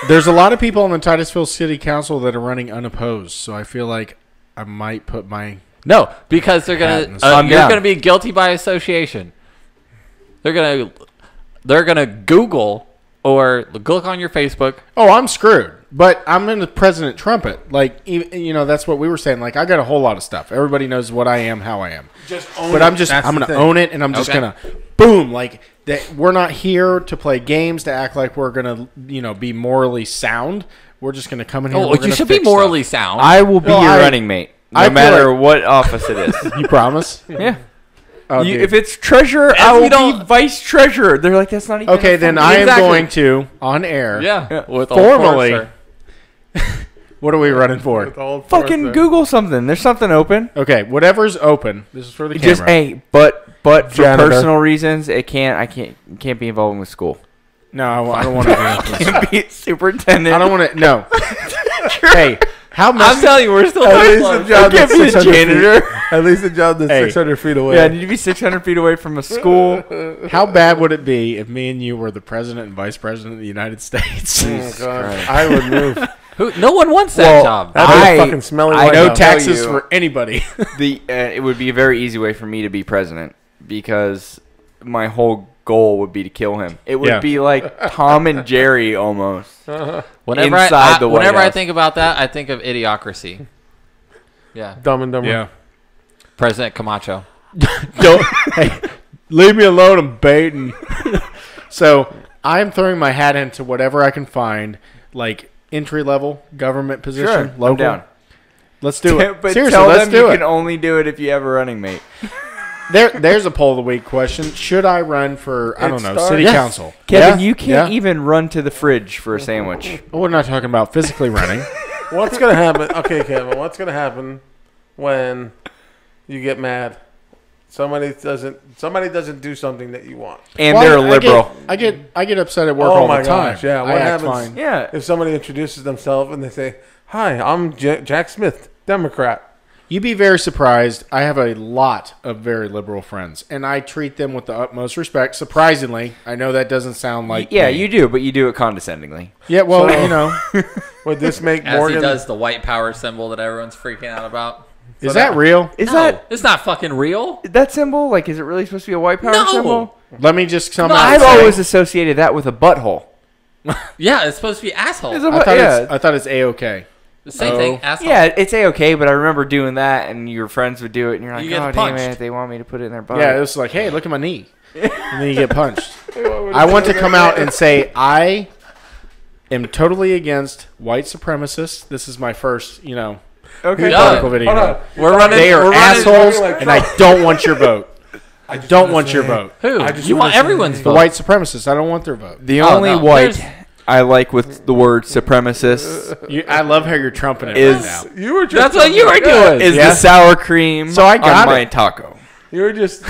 there's a lot of people on the Titusville City Council that are running unopposed, so I feel like I might put my... No, because they're Hat gonna. and stuff. You're down. gonna be guilty by association. They're gonna Google or look on your Facebook. Oh, I'm screwed. But I'm in the President Trumpet. Like, even, that's what we were saying. Like, I got a whole lot of stuff. Everybody knows what I am, how I am. Just own But it. I'm That's going the to thing. own it, and I'm just Okay. going to, boom, like, that. We're not here to play games, to act like we're going to, be morally sound. We're just going to come in here and Oh, we're you gonna should be fix morally sound. I will be Well, your I- running mate, I no feel matter like- what office it is. stuff. You promise? Yeah. Oh, You, dude. if it's treasurer, I we will be don't- vice treasurer. They're like, that's not even. Okay, a then fucking- I am Exactly. going to, on air, yeah. With old formally. Forrester. What are we running for? With old fucking Forrester. Google something. There's something open. Okay, whatever's open. This is for the Just camera. but for Janitor. personal reasons, it can't be involved with school. No, I don't want to do this. Can't be superintendent. I don't want to. No. Hey, how I'm much? telling you, we're still At very least the close. job Can't that's be the 600 feet. janitor. At least the job that's Hey. 600 feet away. Yeah, I need to be 600 feet away from a school. How bad would it be if me and you were the president and vice president of the United States? Oh, God. Christ. I would move. No one wants that job. That'd be a I- fucking smelly I White No House. taxes you- for anybody. It would be a very easy way for me to be president because my whole goal would be to kill him. It would Yeah. be like Tom and Jerry almost. Whenever inside the White whenever I House. think about that, I think of Idiocracy. Yeah. Dumb and Dumber. yeah. President Camacho. Don't. Hey, leave me alone. I'm baiting. So I'm throwing my hat into whatever I can find, like entry level government position, Sure, I'm local. down. Let's do it. But Seriously, tell let's them do you it. can only do it if you have a running mate. There's a poll of the week question. Should I run for, I It don't know, starts- city Yes. council? Kevin, Yeah? you can't Yeah? even run to the fridge for a sandwich. Well, we're not talking about physically running. What's going to happen? Okay, Kevin. What's going to happen when you get mad? Somebody doesn't do something that you want. And Well, they're a liberal. I get upset at work Oh all my the time. gosh, yeah. I What act happens- fine. Yeah. If somebody introduces themselves and they say, "Hi, I'm Jack Smith, Democrat." You'd be very surprised. I have a lot of very liberal friends, and I treat them with the utmost respect. Surprisingly, I know that doesn't sound like Yeah, me. you do, but you do it condescendingly. Yeah, well, So- Would this make As Morgan? he does the white power symbol that everyone's freaking out about. is that real? Is No, it's not fucking real. that symbol? Like, is it really supposed to be a white power No. symbol? Let me just come No, out. I've and say- always associated that with a butthole. Yeah, it's supposed to be asshole. It's a I butt- thought yeah. I thought it's a-okay. The same thing. Asshole. Yeah, it's A-okay, but I remember doing that, and your friends would do it, and you're like, You get oh, damn punched. it, they want me to put it in their butt. Yeah, it was like, hey, look at my knee. And then you get punched. I want to come out and say I am totally against white supremacists. This is my first, Okay. political video. Hold on. We're running. They are we're running- assholes, like and I don't want your vote. I don't want your vote. Who? I just You wanna want say- everyone's The vote. white supremacists, I don't want their vote. The Oh, only no, white there's- I like with the word supremacist I love how you're trumping it Is- right now. You were just That's what you were doing. is Yeah. the sour cream So I got on my it. taco. You were just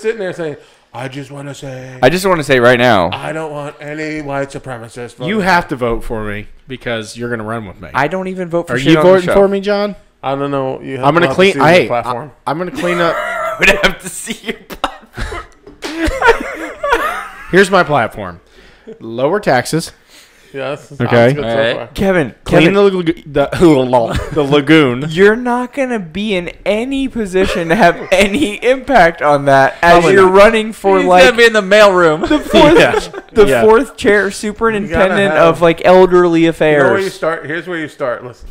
sitting there saying, I just want to say, I just want to say right now, I don't want any white supremacists. voting." You have to vote for me because you're going to run with me. I don't even vote for Are shit you on the voting show. for me, John? I don't know. You have I'm going to clean. see the platform. I'm going to clean up. I would have to see your platform. Here's my platform: lower taxes, Yes. Okay. Sounds good so All right. far. Kevin, clean the lagoon. you're not going to be in any position to have any impact on that as Probably you're not. running for He's like gonna be in the mailroom. the fourth, Yeah. Yeah. fourth chair superintendent have- of like elderly You know where you affairs. start? Here's where you start. Listen,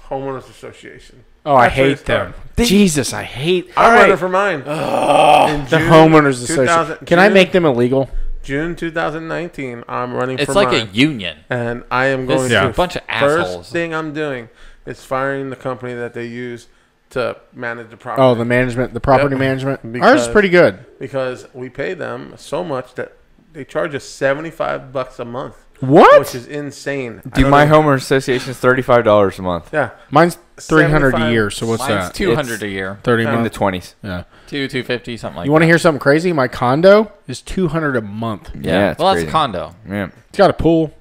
homeowners association. Oh, I That's where you hate them. start. Jesus, I hate I'm right. running for mine. In the June homeowners association. 2000 Can I June- make them illegal? June 2019, I'm running It's for like mine. a union. And I am going This Yeah. to. is a bunch of First assholes. thing I'm doing is firing the company that they use to manage the property. Oh, the management, the property Yep. management. Ours Because- is pretty good. Because we pay them so much that they charge us $75 a month, What? which is insane. I Do don't my know- homeowner association is $35 a month Yeah. Mine's 300 a 75 year. So what's Mine's that? 200 a year. 30 Yeah. in the months. 20s. Yeah. 250, something like You want that. to hear something crazy? My condo is 200 a month. Yeah, it's Well, that's crazy. a condo. Yeah. It's got a pool.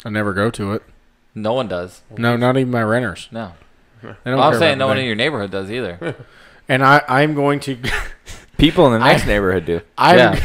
I never go to it. No one does. No, not even my renters. No. They don't Well, I'm care saying about no one me. in your neighborhood does either. And I'm going to. People in the next neighborhood do. Yeah.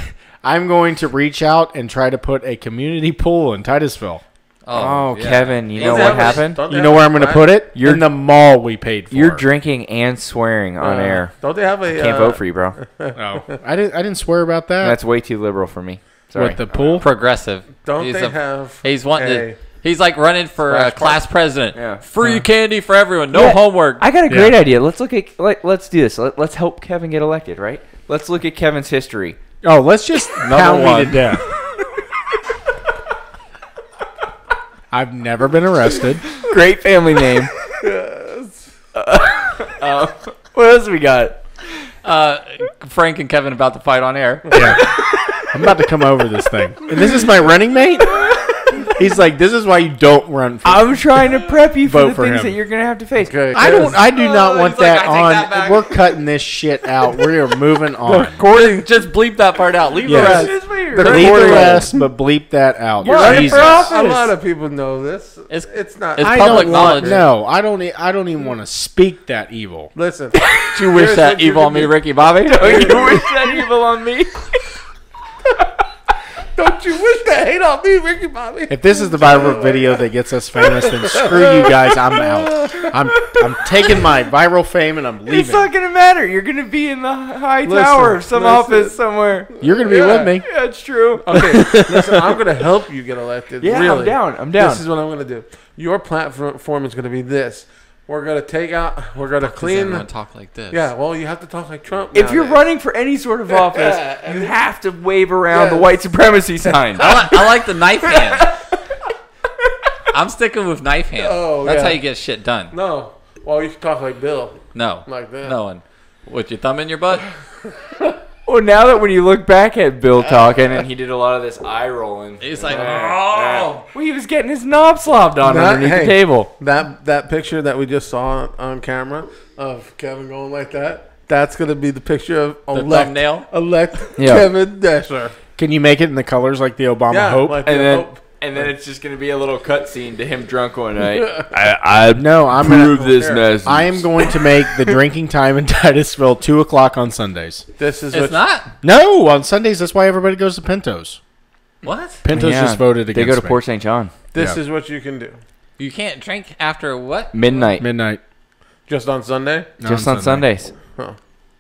I'm going to reach out and try to put a community pool in Titusville. Oh, yeah. Kevin, you Don't know they what have a- happened? don't they You know have where a I'm going to flag? put it? You're- in the mall we paid for. You're drinking and swearing on air. Don't they have a? Can't vote for you, bro. Oh, I didn't swear about that. That's way too liberal for me. Sorry. What, the pool? Progressive. Don't He's they a- have? He's wanting a- to. He's like running for Splash class president. Yeah. Free candy for everyone. No Yeah. homework. I got a great idea. Let's look at let's do this. Let's help Kevin get elected, right? Let's look at Kevin's history. Oh, let's just pound me to death. I've never been arrested. Great family name. What else we got? Frank and Kevin about to fight on air. Yeah. I'm about to come over this thing. And this is my running mate? He's like, this is why you don't run for I'm trying to prep you for Vote the for things him. that you're gonna have to face. Okay. I do not want he's like, that I take on. that back. We're cutting this shit out. We're moving on. Just bleep that part out. Leave Yes. the rest. It's weird. Leave the rest, but bleep that out. You're running Jesus. for office. A lot of people know this. It's- It's not. it's I public don't want. knowledge. No, I don't. I don't even want to speak that evil. Listen. You wish Here's that what you evil can on me, do. Ricky Bobby. You wish that evil on me. Don't you wish that hate on me, Ricky Bobby? If this is the viral video that gets us famous, then screw you guys. I'm out. I'm taking my viral fame and I'm It's leaving. not gonna matter. You're gonna be in the high Listen, tower of some listen. office somewhere. You're gonna be Yeah. with me. Yeah, it's true. Okay, listen, I'm going to help you get elected. Yeah, really. I'm down. I'm down. This is what I'm going to do. Your platform is going to be this. We're going to take out, we're going to clean. talk like this. Yeah, well, you have to talk like Trump. If you're nowadays. running for any sort of office, Yeah. you have to wave around the Yes. white supremacy sign. I like the knife hand. I'm sticking with knife hand. Oh, That's yeah. how you get shit done. No. Well, you can talk like Bill. No. Like that. No one. With your thumb in your butt? Well, now that when you look back at Bill talking and he did a lot of this eye rolling, He's like, well, he was getting his knob slobbed on That- underneath hey. the table. That picture that we just saw on camera of Kevin going like that, that's going to be the picture of thumbnail? elect Yeah. Kevin Desher. Can you make it in the colors like the Obama Yeah, hope? like And the then, hope. and then it's just gonna be a little cutscene to him drunk one night. No, I'm Prove gonna. this message. I am going to make the drinking time in Titusville 2:00 on Sundays. This is it's what not. No, on Sundays. That's why everybody goes to Pintos. What? Pintos Yeah, just voted They against go to me. Port St. John this Yeah. is what you can do. You can't drink after what? midnight, midnight. Just on Sunday. just on Sundays. Huh.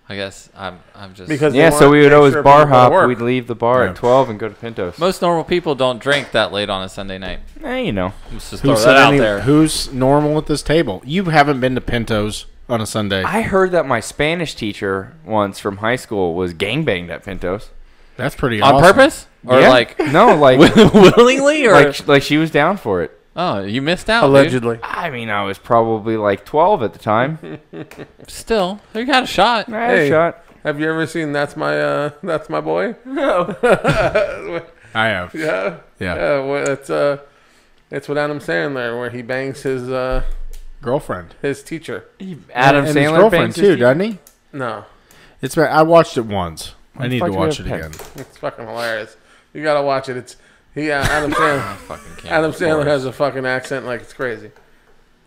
I guess I'm just Because Yeah, they so want we to would make always sure bar people go to hop. work. We'd leave the bar Yeah. at 12 and go to Pintos. most normal people don't drink that late on a Sunday night. You know. Let's just Who throw said that out there. Who's normal at this table? You haven't been to Pintos on a Sunday. I heard that my Spanish teacher once from high school was gangbanged at Pintos. That's pretty On awesome. purpose or Yeah. like No, like willingly or like she was down for it. oh you missed out dude. Allegedly. I mean, I was probably like 12 at the time. Still you got a shot. I had a Hey. shot. Have you ever seen That's My Boy? No. I have. Yeah. Yeah. Yeah. Well, it's what Adam Sandler, where he bangs Girlfriend. his teacher. Adam and his Sandler girlfriend bangs his too, teeth? doesn't he? No, I watched it once. I need to fuck you watch have it pen? again. it's fucking hilarious. You gotta watch it. Adam Sandler. Fucking can't Adam afford Sandler it. has a fucking accent like it's crazy.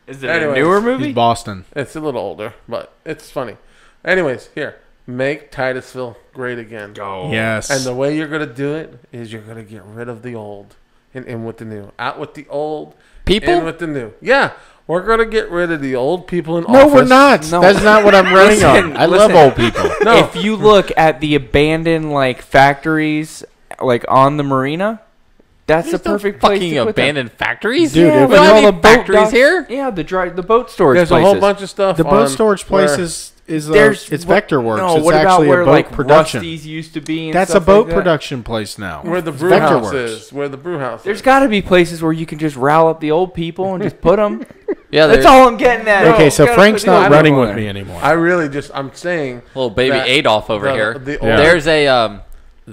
Is it Anyways, a newer He's movie? Boston. It's a little older, but it's funny. Anyways, here, make Titusville great again. Go. Yes. And the way you're gonna do it is you're gonna get rid of the old and in with the new. Out with the old, People? in with the new. Yeah, we're gonna get rid of the old people in no, office. we're not. No. That's not what I'm running Listen, on. I listen. love old people. No. If you look at the abandoned like factories like on the marina, that's the There's no perfect place fucking to put them. abandoned factories. Dude, Yeah, if we don't it's have all any the factories docks- here. Yeah, the boat storage There's places. a whole bunch of stuff. The boat on storage place where- is There's it's what- Vectorworks. No, it's what about actually where a boat like production. Rusty's used to be? And That's a stuff boat like that? production place now. where the It's brew house Vectorworks. is. Where the brew house There's is. got to be places where you can just rile up the old people and just put them. Yeah, That's there's all I'm getting at. No, Okay, so Gotta Frank's put the not old running people with in me there. anymore. I'm saying little baby that Adolf over the- here. the Yeah. There's a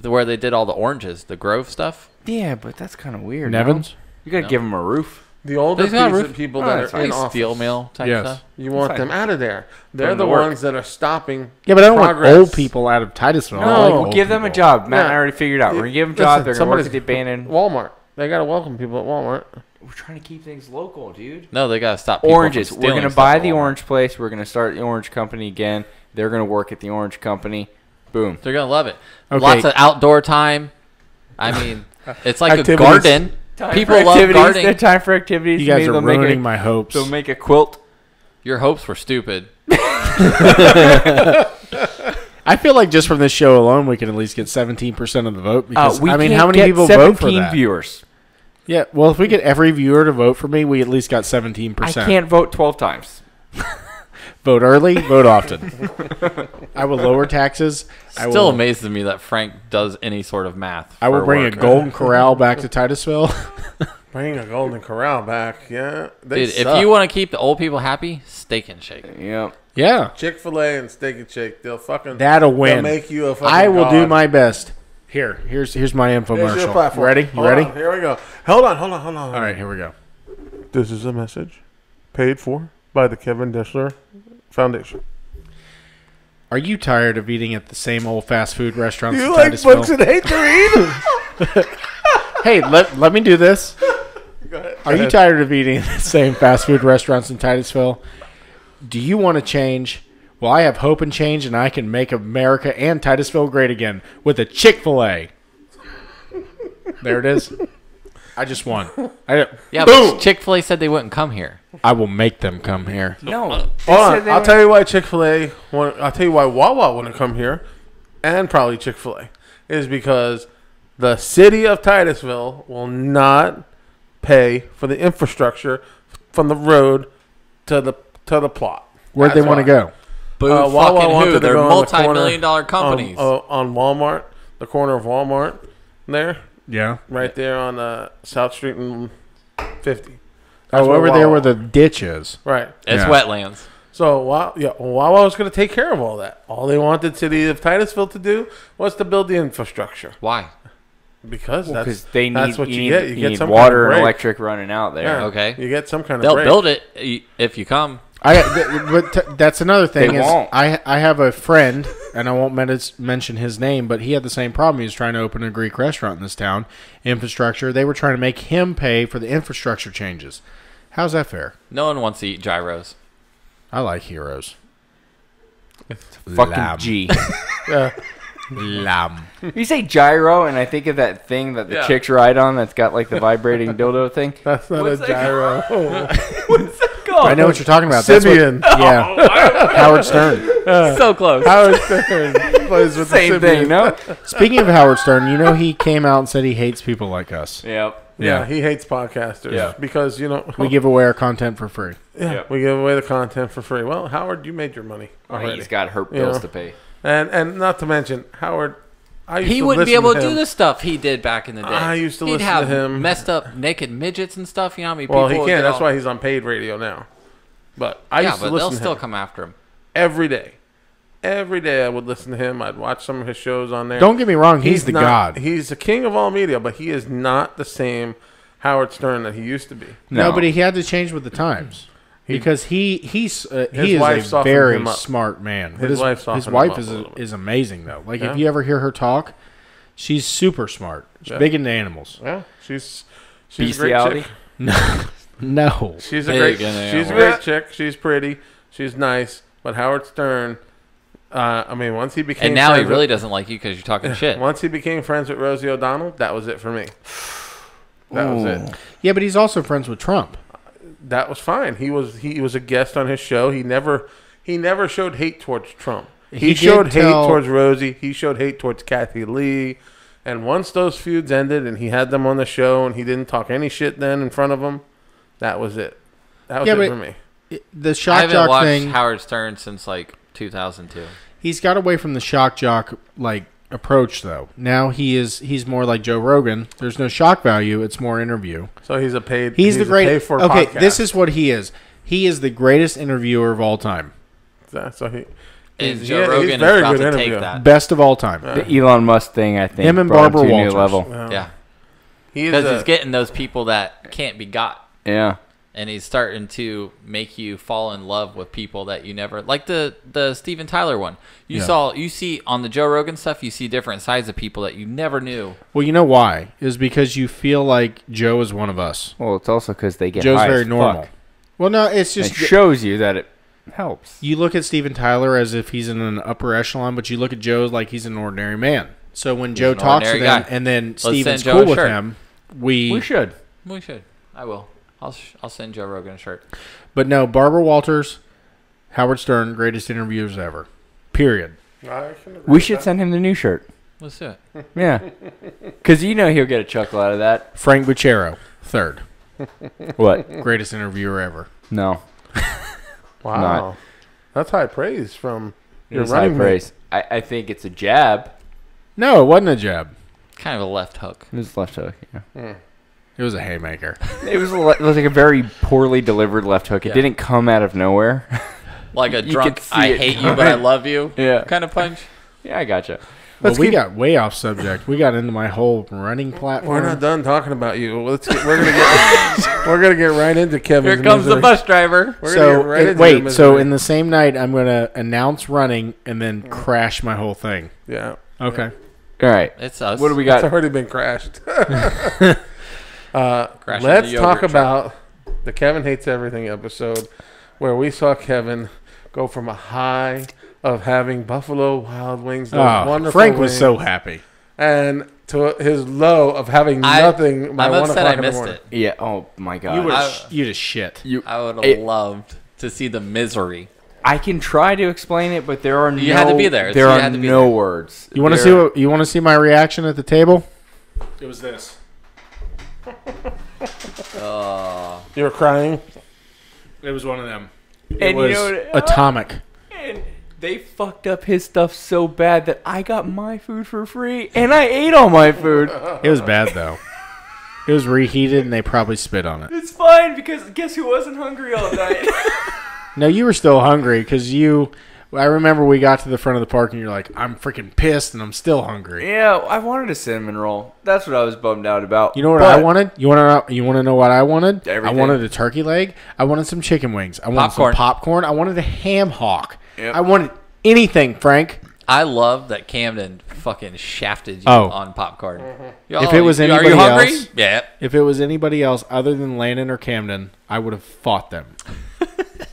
where they did all the oranges, the Grove stuff. Yeah, but that's kind of weird. Nevins? No? You got to No. give them a roof. the older There's not roof. people Oh, that that's are in Like office. steel mill type Yes. stuff. You want Fine. them out of there. They're them the to work. ones that are stopping. Yeah, but I don't progress. want old people out of Titusville. I No, like We'll old give them a people. job. Matt and I Yeah. already figured out. We're going to give them a Listen, job. They're going to work somebody's- at the abandoned. Walmart. They gotta welcome people at Walmart. We're trying to keep things local, dude. No, they gotta stop people from Oranges. We're stealing going to stuff buy at the Walmart. orange place. We're going to start the orange company again. They're going to work at the orange company. Boom. They're gonna love it. Okay. Lots of outdoor time. I mean, it's like Activities. a garden. People love gardening. Their time for activities. You guys Maybe are they'll make ruining a- my hopes. They'll make a quilt. Your hopes were stupid. I feel like just from this show alone, we can at least get 17% of the vote. Because We I mean, can't how many get people vote for 17 that? viewers. Yeah, well, if we get every viewer to vote for me, we at least got 17%. I can't vote 12 times. Vote early, vote often. I will lower taxes. I Still will, amazes me that Frank does any sort of math. I will for bring work. a golden corral back to Titusville. Bring a Golden Corral back. Yeah. Dude, if you want to keep the old people happy, Steak and Shake. Yep. Yeah, Chick-fil-A and Steak and Shake, they'll fucking that'll they'll win. make you a fucking I will do god. my best. Here's my There's your infomercial. platform. Ready? You Hold ready? on, here we go. Hold on. All right, here we go. This is a message paid for by the Kevin Dishler Foundation. Are you tired of eating at the same old fast food restaurants You in like Titusville? books and hate to read? Hey, let me do this. Go ahead. Are you tired of eating at the same fast food restaurants in Titusville? Do you want to change? Well, I have hope and change, and I can make America and Titusville great again with a Chick-fil-A. There it is. I just won. Yeah, Boom! but Chick-fil-A said they wouldn't come here. I will make them come here. No. Hold on. I'll tell you why Chick-fil-A. I'll tell you why Wawa wouldn't come here, and probably Chick-fil-A, is because the city of Titusville will not pay for the infrastructure from the road to the plot. Where'd they That's want to why. go? Boo Wawa fucking wanted who? to They're go on the corner, multi-million-dollar companies. on Walmart, the corner of Walmart, there, Yeah. right there on South Street and 50. Oh, where over there Wawa- where the ditch is. Right. It's Yeah. wetlands. So Wawa was going to take care of all that. All they wanted the city of Titusville to do was to build the infrastructure Why? because Because that's they need, that's what you get. You get need some water kind of and break. electric running out there. Yeah. Okay. You get some kind of They'll break. build it if you come. That's another thing. They Is won't. I have a friend, and I won't mention his name, but he had the same problem. He was trying to open a Greek restaurant in this town. Infrastructure. They were trying to make him pay for the infrastructure changes. How's that fair? No one wants to eat gyros. I like heroes. Fucking Lamb. G. Yeah. Lamb. You say gyro, and I think of that thing that the Yeah. chicks ride on that's got like the vibrating dildo thing. That's not What's a that gyro. What's that called? I know what you're talking about. Simeon. That's what, yeah. Howard Stern. So close. Howard Stern plays with Same the thing, Simeon. no? Speaking of Howard Stern, you know he came out and said he hates people like us. Yep. Yeah, he hates podcasters. Yeah. Because, We give away our content for free. we give away the content for free. Well, Howard, you made your money already. He's got hurt You bills know. to pay. And not to mention, Howard, I used He to wouldn't be listen able to him. do the stuff he did back in the day. I used to He'd listen have to him. messed up naked midgets and stuff. You know how many Well, people he would can't. get That's all- why he's on paid radio now. But I Yeah, used to but listen they'll to still him come after him. every day. Every day I would listen to him. I'd watch some of his shows on there. Don't get me wrong, he's the not- god. He's the king of all media, but he is not the same Howard Stern that he used to be. No, but he had to change with the times. Because he is wife a softened very him up. smart man. His His wife softened his him wife up a little bit. is amazing though. Like Yeah. if you ever hear her talk, she's super smart. She's Yeah. big into animals. Yeah, she's a great Bestiality? chick. No. She's a Big great. in She's a great chick. She's pretty. She's nice. But Howard Stern, I mean, once he became And now he friends really with- doesn't like you because you're talking shit. Once he became friends with Rosie O'Donnell, that was it for me. That was it. Yeah, but he's also friends with Trump. That was fine. He was a guest on his show. He never showed hate towards Trump. He He showed did hate tell- towards Rosie. He showed hate towards Kathy Lee. And once those feuds ended and he had them on the show and he didn't talk any shit then in front of them, that was it. That was Yeah, it but- for me. The I shock haven't jock watched thing, Howard Stern since like 2002. he's got away from the shock jock like approach though. Now he's more like Joe Rogan. There's no shock value, it's more interview. So he's a paid. He's the a great. pay-for Okay, podcast. this is what he is. He is the greatest interviewer of all time. So he. And He's, Joe yeah, he's Rogan is very about good to interview. take that. Best of all time. The Elon Musk thing, I think, Him and brought Barbara to a new Walters. level. Yeah. He is Because a- he's getting those people that can't be got. Yeah. And he's starting to make you fall in love with people that you never like the Steven Tyler one. You see on the Joe Rogan stuff, you see different sides of people that you never knew. Well, you know why? Is because you feel like Joe is one of us. Well, it's also because they get Joe's high very as normal. fuck. Well, no, it's It just shows you that it helps. you look at Steven Tyler as if he's in an upper echelon, but you look at Joe like he's an ordinary man. So when Joe an talks to ordinary them guy. and then Steven's send Joe cool a with shirt. him, We should. We should. I will. I'll send Joe Rogan a shirt. But no, Barbara Walters, Howard Stern, greatest interviewers ever. Period. I can agree We with should that. send him the new shirt. Let's do it. Yeah. Because you know he'll get a chuckle out of that. Frank Buchero, third. What? Greatest interviewer ever. No. Wow, Not. that's high praise from your It's high running mate. praise. I think it's a jab. No, it wasn't a jab. Kind of a left hook. It was left hook. Yeah. It was a haymaker. It was like a very poorly delivered left hook. It Yeah. didn't come out of nowhere. Like a You drunk, could see I it hate you, but I coming. love you Yeah. kind of punch. Yeah, I gotcha. Well, Let's we keep- got way off subject. We got into my whole running platform. We're not done talking about you. We're gonna get right into Kevin's. Here comes the misery. bus driver. We're gonna So get right into your wait, so misery. in the same night, I'm gonna announce running and then crash my whole thing. yeah, Okay. All right. It's us. What do we it's got? already been crashed. Crashing Let's the talk yogurt truck. about the Kevin Hates Everything episode, where we saw Kevin go from a high of having Buffalo Wild Wings, those Oh, wonderful Frank was wings, so happy. and to his low of having nothing by I'm 1 upset o'clock I in the missed morning. it. Yeah. Oh my God. You'd have shit. I would have It- loved to see the misery. I can try to explain it, but there are You had to be there. There You are had to be no there. words. You want to see my reaction at the table? It was this. You were crying. It was one of them. And It was you know what, atomic. And they fucked up his stuff so bad that I got my food for free, and I ate all my food. It was bad though. It was reheated and they probably spit on it. It's fine because guess who wasn't hungry all night? No, you were still hungry because I remember we got to the front of the park and you're like, I'm freaking pissed and I'm still hungry. Yeah, I wanted a cinnamon roll. That's what I was bummed out about. You know what I wanted? You want to know what I wanted? Everything. I wanted a turkey leg. I wanted some chicken wings. I wanted Popcorn. some popcorn. I wanted a ham hock. Yep. I wanted anything, Frank. I love that Camden fucking shafted you Oh. on popcorn. If it was are anybody you hungry? else- Yeah. If it was anybody else other than Landon or Camden, I would have fought them.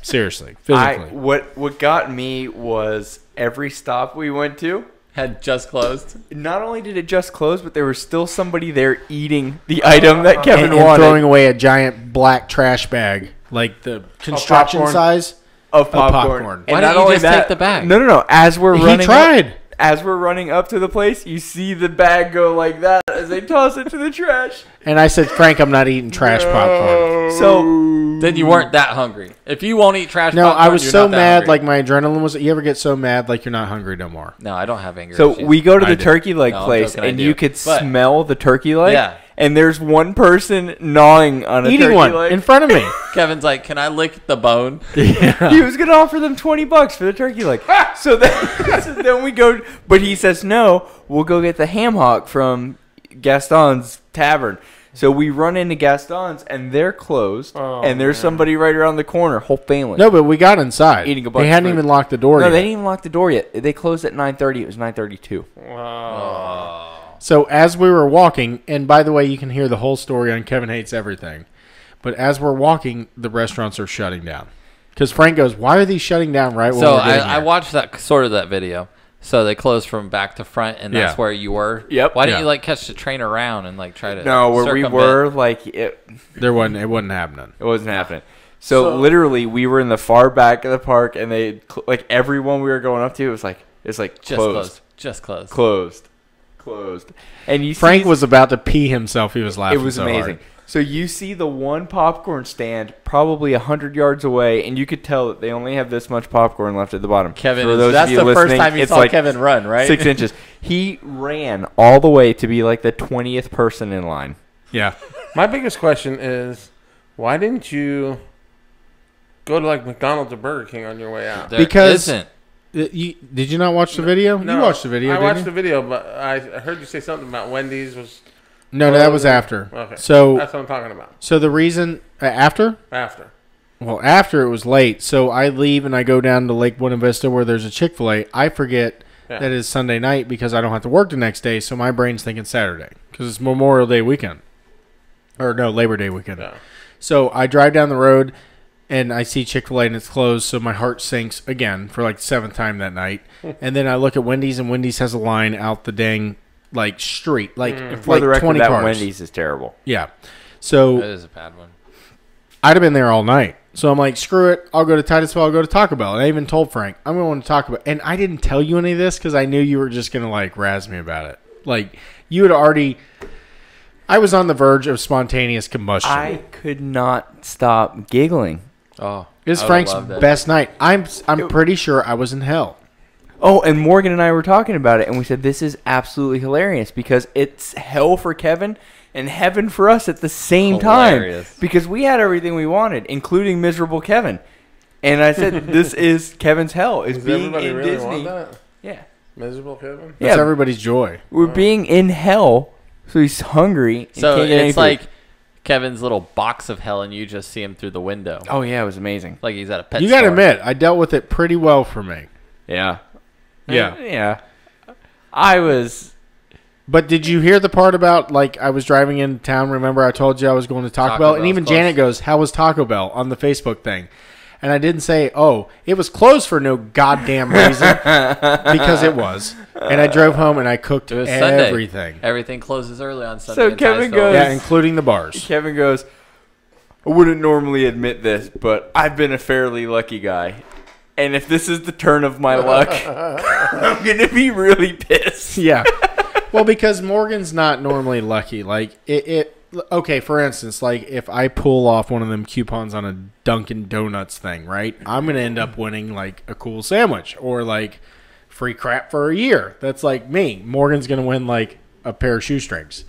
Seriously, physically. What got me was every stop we went to, Had just closed. not only did it just close, but there was still somebody there eating the item that Kevin and wanted. throwing away a giant black trash bag like the construction popcorn? size of popcorn. popcorn. And Why not didn't you only just that, take the bag? No. As we're running, He tried. As we're running up to the place, you see the bag go like that as they toss it to the trash. And I said, Frank, I'm not eating trash popcorn. So Then you weren't that hungry. If you won't eat trash No, popcorn, I was you're so not that mad. hungry. Like my adrenaline was. You ever get so mad like you're not hungry no more? No, I don't have anger So issues. we go to I the do. turkey leg No, I'm place, joking, I and do. you could But- smell the turkey leg. Yeah. And there's one person gnawing on a Eating turkey one leg. in front of me. Kevin's like, can I lick the bone? He was gonna offer them $20 for the turkey leg. So then we go, but he says no. We'll go get the ham hock from Gaston's Tavern. So we run into Gaston's, and they're closed. Oh, and there's somebody right around the corner, whole family. No, but we got inside. Eating a bunch They of hadn't fruit. even locked the door No, yet. they didn't even lock the door yet. They closed at 9:30. It was 9:32. So as we were walking, and by the way, you can hear the whole story on Kevin Hates Everything. But as we're walking, the restaurants are shutting down. Because Frank goes, why are these shutting down right when So we're getting I here? watched that video. So they closed from back to front, and that's Yeah. where you were. Yep. Why didn't Yeah. you catch the train around and try to? No, where we circumvent? were, like it It wasn't happening. wasn't happening. So literally, we were in the far back of the park, and they like everyone we were going up to, it's like Just closed. Just closed. Closed. And you Frank see, was about to pee himself. He was laughing. it was so amazing. hard. So you see the one popcorn stand probably 100 yards away, and you could tell that they only have this much popcorn left at the bottom. Kevin, For those of that's you the first listening, time you it's saw like Kevin run, right? 6 inches. He ran all the way to be like the 20th person in line. Yeah. My biggest question is, why didn't you go to like McDonald's or Burger King on your way out? There Because- isn't. Did you not watch the video? You watched the video, I didn't watched you? the video, but I heard you say something about Wendy's was. No, that was after. Okay. So, That's what I'm talking about. so the reason after? After. Well, after it was late, so I leave and I go down to Lake Buena Vista where there's a Chick-fil-A. I forget Yeah. that it's Sunday night because I don't have to work the next day, so my brain's thinking Saturday because it's Memorial Day weekend. Or no, Labor Day weekend. Yeah. So I drive down the road and I see Chick-fil-A and it's closed, so my heart sinks again for like the 7th time that night. And then I look at Wendy's and Wendy's has a line out the dang like street, like For the record, 20 that cars. Wendy's is terrible. Yeah. So That is a bad one. I'd have been there all night. So I'm like, screw it. I'll go to Titusville. I'll go to Taco Bell. And I even told Frank, I'm going to Taco Bell. And I didn't tell you any of this because I knew you were just going to like razz me about it. Like you had already. I was on the verge of spontaneous combustion. I could not stop giggling. Oh, It was I would've Frank's loved it. best night. I'm pretty sure I was in hell. Oh, and Morgan and I were talking about it, and we said this is absolutely hilarious because it's hell for Kevin and heaven for us at the same Hilarious. time because we had everything we wanted, including miserable Kevin. And I said, this is Kevin's hell. Is Does being everybody in really Disney. want that? Yeah, Miserable Kevin? That's yeah. everybody's joy. We're being in hell, so he's hungry. And So can't get any it's food. like Kevin's little box of hell, and you just see him through the window, oh yeah, it was amazing. like he's at a pet You store. got to admit, I dealt with it pretty well for me. Yeah, Yeah. yeah. I was. But did you hear the part about, like, I was driving into town? Remember I told you I was going to Taco Taco Bell? And Bell's even closed. Janet goes, how was Taco Bell on the Facebook thing? And I didn't say, oh, it was closed for no goddamn reason. Because it was. And I drove home and I cooked It was Sunday. everything. Everything closes early on Sunday. So in Kevin Titusville. goes- Yeah, including the bars. Kevin goes, I wouldn't normally admit this, but I've been a fairly lucky guy. And if this is the turn of my luck, I'm going to be really pissed. Yeah. Well, because Morgan's not normally lucky. Like, okay, for instance, like, if I pull off one of them coupons on a Dunkin' Donuts thing, right? I'm going to end up winning, like, a cool sandwich or, like, free crap for a year. That's like me. Morgan's going to win, like, a pair of shoestrings.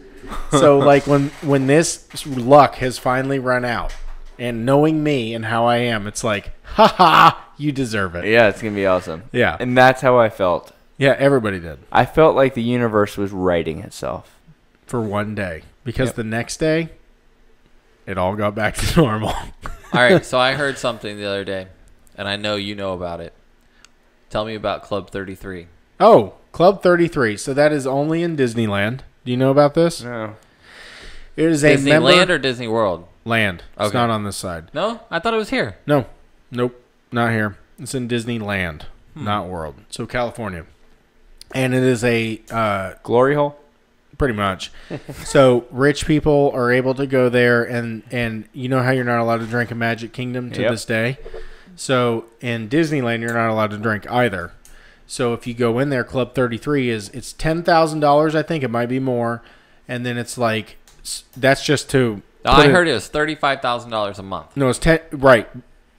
So, like, when this luck has finally run out, and knowing me and how I am, it's like, ha ha, you deserve it. Yeah, it's going to be awesome. Yeah. And that's how I felt. Yeah, everybody did. I felt like the universe was righting itself. For one day. Because the next day, it all got back to normal. All right, so I heard something the other day, and I know you know about it. Tell me about Club 33. Oh, Club 33. So that is only in Disneyland. Do you know about this? No. It is a member Disneyland or Disney World? land. It's Okay. not on this side. No, I thought it was here. No. Nope. Not here. It's in Disneyland, not World. So California. And it is a Glory hole? Pretty much. So rich people are able to go there, and you know how you're not allowed to drink in Magic Kingdom to this day? So in Disneyland, you're not allowed to drink either. So if you go in there, Club 33 it's $10,000, I think. It might be more. And then it's like, that's just to... I heard it was $35,000 a month. No, it's 10... Right.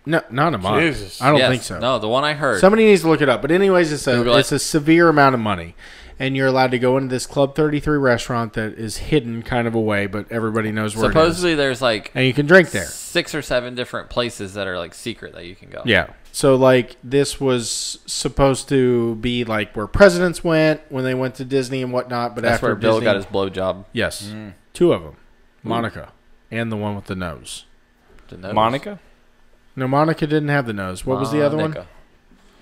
No, not a month. Jesus. I don't think so. No, the one I heard. Somebody needs to look it up. But anyways, it's a severe amount of money. And you're allowed to go into this Club 33 restaurant that is hidden kind of away, but everybody knows where Supposedly it is. there's like... And you can drink there. 6 or 7 different places that are like secret that you can go. Yeah. So like this was supposed to be like where presidents went when they went to Disney and whatnot. But That's after where Bill Disney, got his blowjob. Yes. 2 of them. Monica. And the one with the nose. The nose. Monica? No, Monica didn't have the nose. What was the other one? Monica.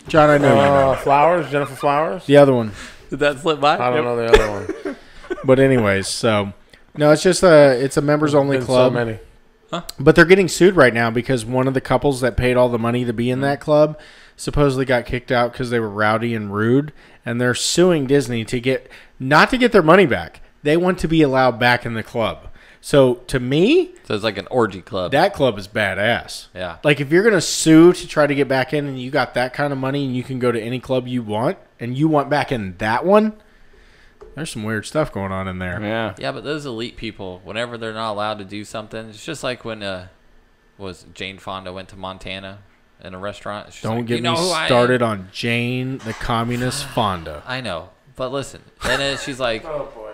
John, I know you know. Flowers, Jennifer Flowers. The other one. Did that slip by? I don't know the other one. But anyways, so no, it's just it's a members only Been club. So many. But they're getting sued right now because one of the couples that paid all the money to be in that club supposedly got kicked out because they were rowdy and rude, and they're suing Disney not to get their money back. They want to be allowed back in the club. So to me, So it's like an orgy club. that club is badass. Yeah. Like if you're gonna sue to try to get back in, and you got that kind of money, and you can go to any club you want, and you want back in that one, there's some weird stuff going on in there. Yeah. Yeah, but those elite people, whenever they're not allowed to do something, it's just like when was Jane Fonda went to Montana in a restaurant. She's Don't like, get "You know me who I am?" started on Jane, the communist Fonda. I know, but listen. Then she's like, Oh boy.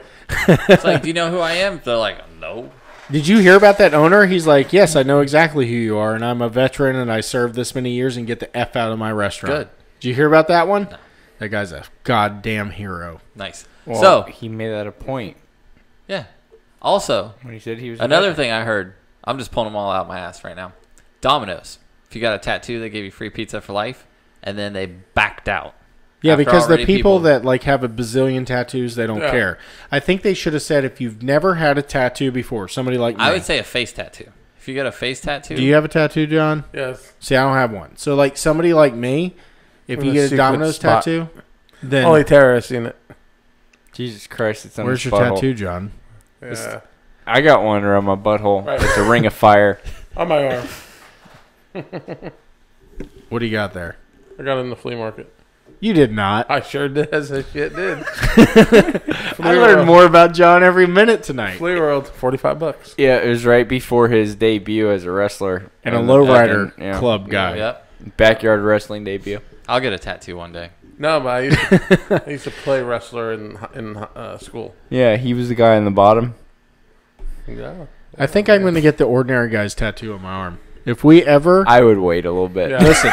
"It's like, do you know who I am?" They're like, "No." Did you hear about that owner? He's like, yes, I know exactly who you are, and I'm a veteran, and I served this many years, and get the F out of my restaurant. Good. Did you hear about that one? No. That guy's a goddamn hero. Nice. Well, So he made that a point yeah. Also, when he said he was another thing I heard. I'm just pulling them all out my ass right now. Domino's. If you got a tattoo, they gave you free pizza for life, and then they backed out. Yeah, After because the already people that like have a bazillion tattoos, they don't care. I think they should have said if you've never had a tattoo before, somebody like me. I would say a face tattoo. If you got a face tattoo, Do you have a tattoo, John? Yes. See, I don't have one. So like somebody like me, if In you a get a secret Domino's spot. tattoo, then Only terrorists seen it. Jesus Christ, it's on where's his your butthole. tattoo, John? Yeah. I got one around my butthole. Right. It's a ring of fire. On my arm. What do you got there? I got it in the flea market. You did not. I sure did. As a shit did. I learned more about John every minute tonight. Flea World, $45. Yeah, it was right before his debut as a wrestler. And a lowrider Yeah. club guy. Yep. Backyard wrestling debut. I'll get a tattoo one day. No, but I used to play wrestler in school. Yeah, he was the guy on the bottom. Yeah. I think I'm going to get the ordinary guy's tattoo on my arm. If we ever... I would wait a little bit. Yeah. Listen.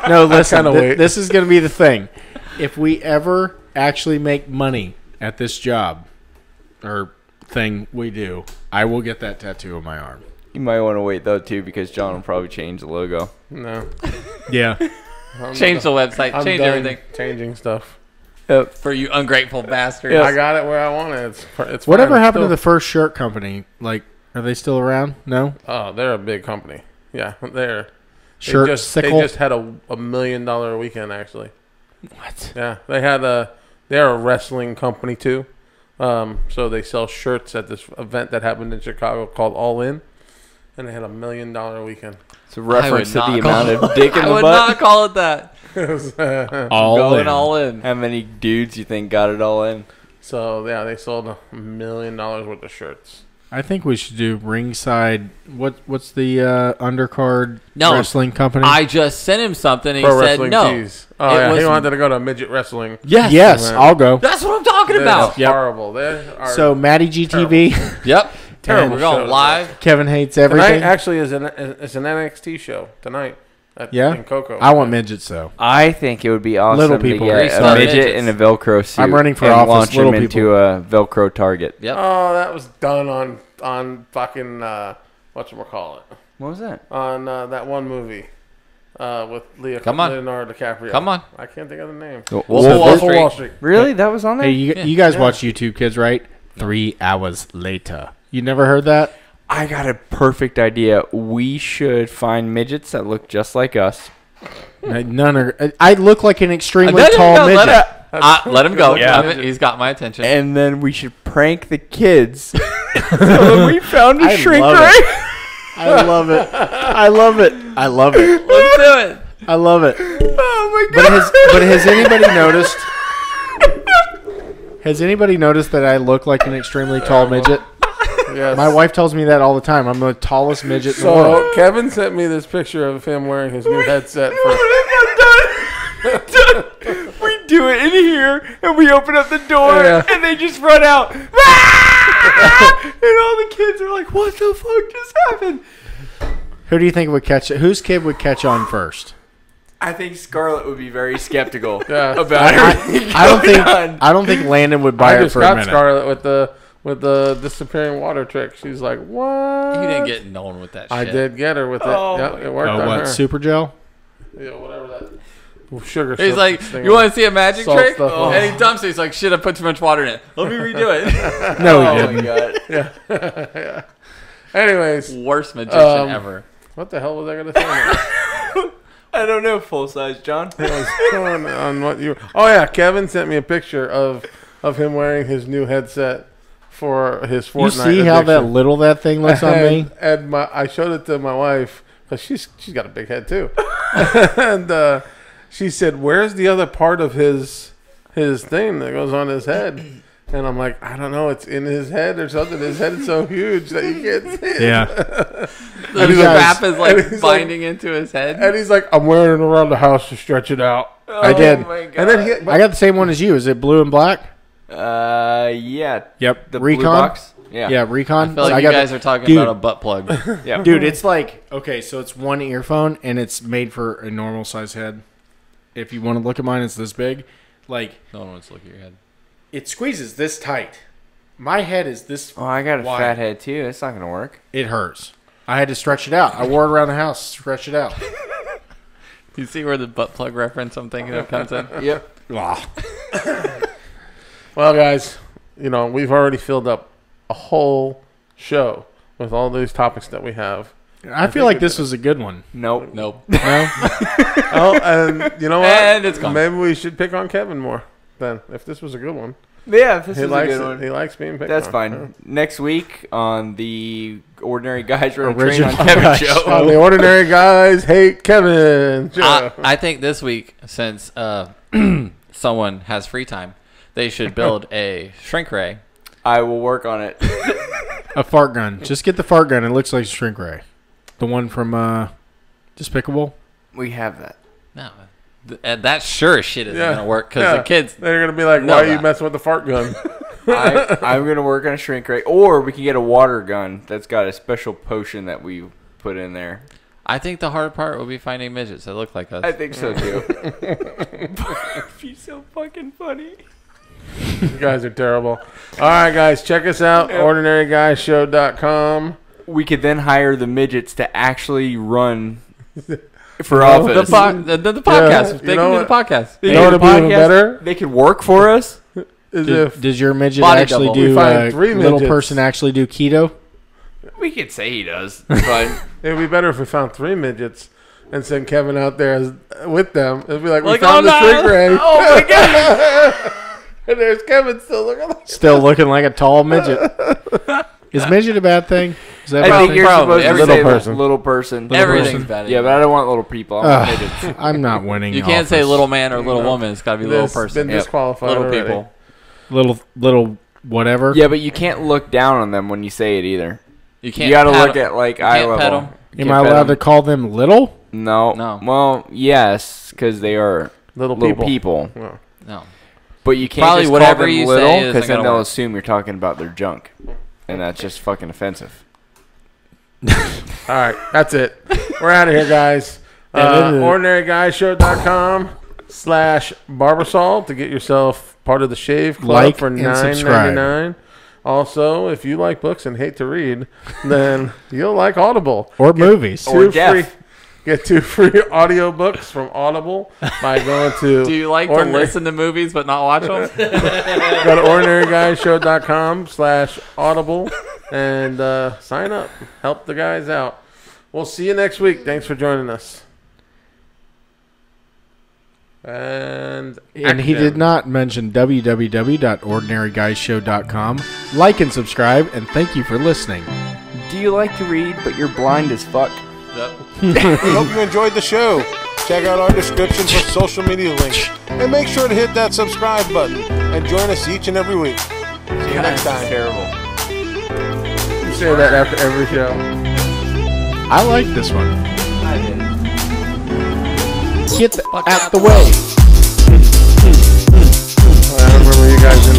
No, listen. kinda wait. This is going to be the thing. If we ever actually make money at this job or thing we do, I will get that tattoo on my arm. You might want to wait, though, too, because John will probably change the logo. No. Yeah. Change the website. I'm Change done everything changing stuff. for you ungrateful bastards. I got it where I want it. It's Whatever fine. happened to Still- the first shirt company? Like, are they still around? No? Oh, they're a big company. Yeah, they're. Shirt They Sickle? just had a $1 million weekend, actually. What? Yeah, they're a wrestling company, too. So they sell shirts at this event that happened in Chicago called All In. And they had $1 million weekend. It's a reference to not the call amount of dick in I the would butt. not call it that. All Going in. all in. How many dudes you think got it all in? So, yeah, they sold $1 million worth of shirts. I think we should do ringside. What's the undercard No, wrestling company? I just sent him something and Pro he said Wrestling no. Tees. Oh, It yeah, he was- wanted to go to midget wrestling. yes, Man. I'll go. That's what I'm talking They're about. Yep. horrible. They are So Matty GTV, Yep. Terrible We're going shows. live. Kevin hates Tonight everything. actually is an NXT show tonight. Yeah? In Coco. I want midgets though. I think it would be awesome Little people. to get Restart a midget midgets. in a Velcro suit. I'm running for and office, launch little him into a Velcro target. Yep. Oh, that was done on fucking whatchamacallit. What was that? On that one movie with Come on. Leonardo DiCaprio. Come on. I can't think of the name. Wolf So of Wall Wolf of Street. Wall Street. Really? That was on there? Hey, you guys watch YouTube Kids, right? 3 hours later. You never heard that? I got a perfect idea. We should find midgets that look just like us. None are. I look like an extremely No, tall midget. Let him go. Yeah. He's got my attention. And then we should prank the kids. So we found a shrink love ray. I love it. I love it. I love it. Let's do it. I love it. Oh my god! But has anybody noticed? Has anybody noticed that I look like an extremely tall midget? Yes. My wife tells me that all the time. I'm the tallest midget in the world. So Kevin sent me this picture of him wearing his new headset. We do it in here, and we open up the door, Yeah. and they just run out. And all the kids are like, "What the fuck just happened?" Who do you think would catch it? Whose kid would catch on first? I think Scarlett would be very skeptical Yeah. about everything. I don't think Landon would buy I it just for a got minute. Scarlett with the disappearing water trick. She's like, what? You didn't get known with that shit. I did get her with it. Oh Yep, my it worked on What? her. Super gel? Yeah, whatever that. Sugar. He's soap like, thing you on. want to see a magic Salt trick? stuff on. And he dumps it. He's like, shit, I put too much water in it. Let me redo it. No, he Oh didn't. my god! Yeah. Anyways, Worst magician ever. what the hell was I gonna say? now? I don't know, full size John. I was going on what you. Oh yeah, Kevin sent me a picture of him wearing his new headset for his Fortnite. You see how that addiction. little that thing looks on me? And I showed it to my wife because she's got a big head too, and she said, "Where's the other part of his thing that goes on his head?" And I'm like, I don't know. It's in his head or something. His head is so huge that you can't see it. Yeah. The he's strap like- is like and he's binding into his head. And he's like, I'm wearing it around the house to stretch it out. I did. Oh my god! And then I got the same one as you. Is it blue and black? Yeah. Yep. The Recon? blue box. Yeah. Yeah, Recon. I feel like I you got guys the- are talking Dude. about a butt plug. Yeah. Dude, it's like, okay, so it's one earphone, and it's made for a normal size head. If you want to look at mine, it's this big. Like, No one wants to look at your head. it squeezes this tight. My head is this. Oh, I got a wide. fat head too. It's not gonna work. It hurts. I had to stretch it out. I wore it around the house, stretch it out. You see where the butt plug reference I'm thinking of comes in? Yep. Ah. Well, guys, we've already filled up a whole show with all these topics that we have. I feel like this was a good one. Nope. Nope. No? Oh, and you know what? And it's gone. Maybe we should pick on Kevin more then, if this was a good one. Yeah, this He is a likes good it. one. He likes being picked That's on. fine. Next week on the Ordinary Guys Road Train Original on Kevin Guys show. On the Ordinary Guys Hate Kevin show. I think this week, since someone has free time, they should build a shrink ray. I will work on it. A fart gun. Just get the fart gun. It looks like a shrink ray. The one from Despicable. We have that. No. That sure as shit isn't Yeah. going to work because Yeah. the kids. They're going to be like, know why are you that. messing with the fart gun? I'm going to work on a shrink ray. Or we can get a water gun that's got a special potion that we put in there. I think the hard part will be finding midgets that look like us. I think so too. It'd be so fucking funny. You guys are terrible. All right, guys, check us out. OrdinaryGuysShow.com. We could then hire the midgets to actually run for know, office. the podcast. you They know can do what? the podcast. They You know do what'd the be even podcast. better? They could work for us. Is if Does your midget Body actually double. do We find 3 little midgets. person actually do keto? We could say he does, but it would be better if we found 3 midgets and send Kevin out there with them. It'd be like, we Like, found oh, the no. shrink ray. oh my god, And there's Kevin still looking like Still looking like a tall midget. Is midget a bad thing? Is that a I bad think thing? you're Probably. supposed to Every say little person. little person. Little Everything's person. bad. Yeah, but I don't want little people. I want midgets. I'm not winning. You can't say office. little man or little No. woman. It's got to be little It's person. been disqualified Little already. people. little whatever. Yeah, but you can't look down on them when you say it either. You can't. You got to pat look 'em. at like You eye can't level. pet 'em. You Am can't I pet allowed 'em. to call them little? No. No. Well, yes, because they are little little people. people. Yeah. No. But you can't Probably just whatever call them you little say isn't because then gonna they'll work. assume you're talking about their junk, and that's just fucking offensive. All right, that's it. We're out of here, guys. OrdinaryGuysShow.com/Barbasol to get yourself part of the Shave Club Like for and $9.99. Also, if you like books and hate to read, then you'll like Audible. Or movies. Or Two deaf. free, get 2 free audiobooks from Audible by going to Do you like to listen to movies but not watch them? go to OrdinaryGuysShow.com/Audible and sign up. Help the guys out. We'll see you next week. Thanks for joining us. And he action. did not mention www.ordinaryguyshow.com. Like and subscribe, and thank you for listening. Do you like to read, but you're blind as fuck? We hope you enjoyed the show. Check out our description for social media links. And make sure to hit that subscribe button. And join us each and every week. See you next time. Terrible. You say that after every show. I like this one. I did. Get out the way. I remember you guys in